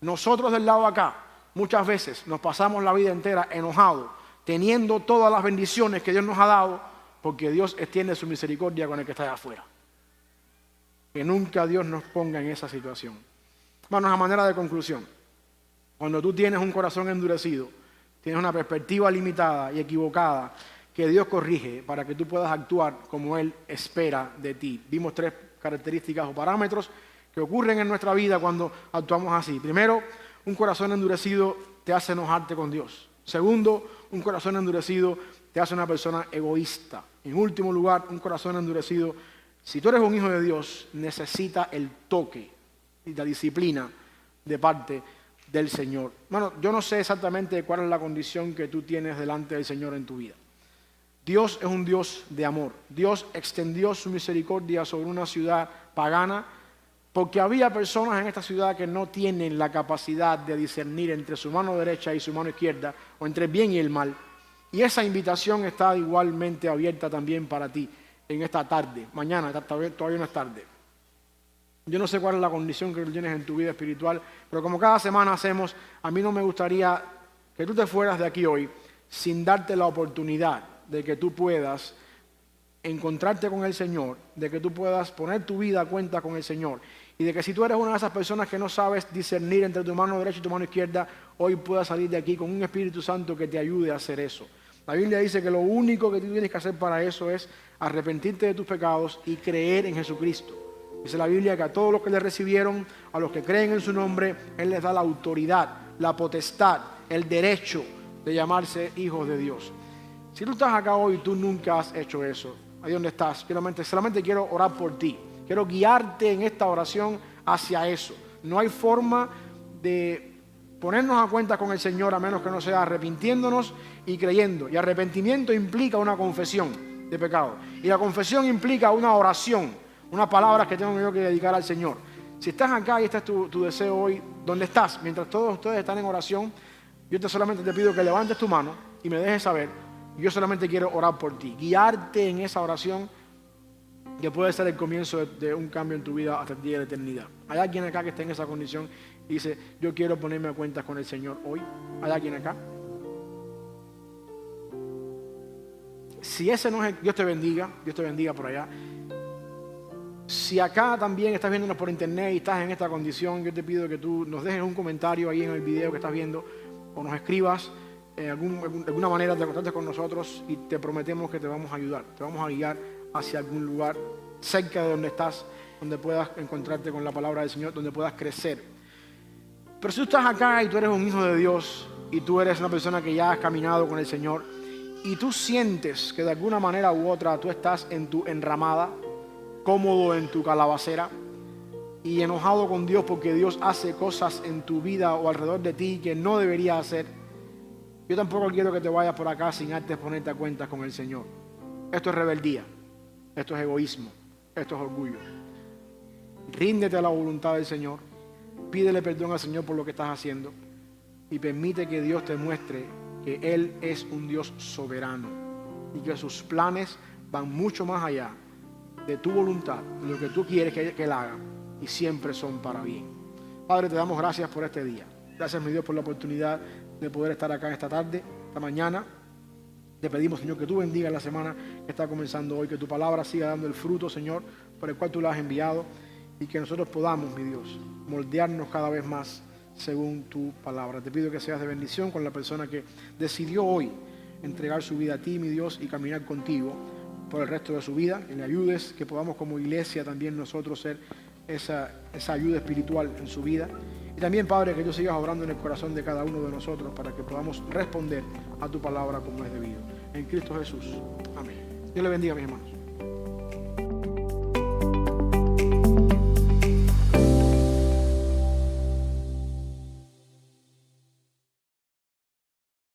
S1: Nosotros del lado de acá, muchas veces nos pasamos la vida entera enojados, teniendo todas las bendiciones que Dios nos ha dado, porque Dios extiende su misericordia con el que está allá afuera. Que nunca Dios nos ponga en esa situación. Bueno, a manera de conclusión, cuando tú tienes un corazón endurecido, tienes una perspectiva limitada y equivocada que Dios corrige para que tú puedas actuar como Él espera de ti. Vimos 3 características o parámetros que ocurren en nuestra vida cuando actuamos así. Primero, un corazón endurecido te hace enojarte con Dios. Segundo, un corazón endurecido te hace una persona egoísta. En último lugar, un corazón endurecido, si tú eres un hijo de Dios, necesita el toque y la disciplina de parte del Señor. Bueno, yo no sé exactamente cuál es la condición que tú tienes delante del Señor en tu vida. Dios es un Dios de amor. Dios extendió su misericordia sobre una ciudad pagana porque había personas en esta ciudad que no tienen la capacidad de discernir entre su mano derecha y su mano izquierda, o entre el bien y el mal. Y esa invitación está igualmente abierta también para ti en esta tarde. Mañana, todavía no es tarde. Yo no sé cuál es la condición que tú tienes en tu vida espiritual, pero como cada semana hacemos, a mí no me gustaría que tú te fueras de aquí hoy sin darte la oportunidad de que tú puedas encontrarte con el Señor, de que tú puedas poner tu vida a cuenta con el Señor, y de que si tú eres una de esas personas que no sabes discernir entre tu mano derecha y tu mano izquierda, hoy puedas salir de aquí con un Espíritu Santo que te ayude a hacer eso. La Biblia dice que lo único que tú tienes que hacer para eso es arrepentirte de tus pecados y creer en Jesucristo. Dice la Biblia que a todos los que le recibieron, a los que creen en su nombre, Él les da la autoridad, la potestad, el derecho de llamarse hijos de Dios. Si tú estás acá hoy y tú nunca has hecho eso, ahí donde estás, solamente quiero orar por ti. Quiero guiarte en esta oración hacia eso. No hay forma de ponernos a cuenta con el Señor a menos que no sea arrepintiéndonos y creyendo. Y arrepentimiento implica una confesión de pecado. Y la confesión implica una oración, unas palabras que tengo yo que dedicar al Señor. Si estás acá y este es tu deseo hoy, ¿dónde estás? Mientras todos ustedes están en oración, yo solamente te pido que levantes tu mano y me dejes saber. Yo solamente quiero orar por ti, guiarte en esa oración que puede ser el comienzo de un cambio en tu vida hasta el día de la eternidad. ¿Hay alguien acá que esté en esa condición y dice, yo quiero ponerme a cuentas con el Señor hoy? ¿Hay alguien acá? Si ese no es, Dios te bendiga por allá. Si acá también estás viéndonos por internet y estás en esta condición, yo te pido que tú nos dejes un comentario ahí en el video que estás viendo o nos escribas de alguna manera, te contactes con nosotros y te prometemos que te vamos a ayudar, te vamos a guiar hacia algún lugar cerca de donde estás, donde puedas encontrarte con la palabra del Señor, donde puedas crecer. Pero si tú estás acá y tú eres un hijo de Dios y tú eres una persona que ya has caminado con el Señor y tú sientes que de alguna manera u otra tú estás en tu enramada, cómodo en tu calabacera y enojado con Dios porque Dios hace cosas en tu vida o alrededor de ti que no debería hacer, yo tampoco quiero que te vayas por acá sin antes ponerte a cuentas con el Señor. Esto es rebeldía, esto es egoísmo, esto es orgullo. Ríndete a la voluntad del Señor, pídele perdón al Señor por lo que estás haciendo y permite que Dios te muestre que Él es un Dios soberano y que sus planes van mucho más allá de tu voluntad, de lo que tú quieres que Él haga, y siempre son para bien. Padre, te damos gracias por este día. Gracias, mi Dios, por la oportunidad de poder estar acá esta tarde, esta mañana. Te pedimos, Señor, que tú bendigas la semana que está comenzando hoy, que tu palabra siga dando el fruto, Señor, por el cual tú la has enviado, y que nosotros podamos, mi Dios, moldearnos cada vez más según tu palabra. Te pido que seas de bendición con la persona que decidió hoy entregar su vida a ti, mi Dios, y caminar contigo por el resto de su vida. Que le ayudes, que podamos como iglesia también nosotros ser esa ayuda espiritual en su vida. Y también, Padre, que tú sigas obrando en el corazón de cada uno de nosotros para que podamos responder a tu palabra como es debido. En Cristo Jesús. Amén. Dios le bendiga, mis hermanos.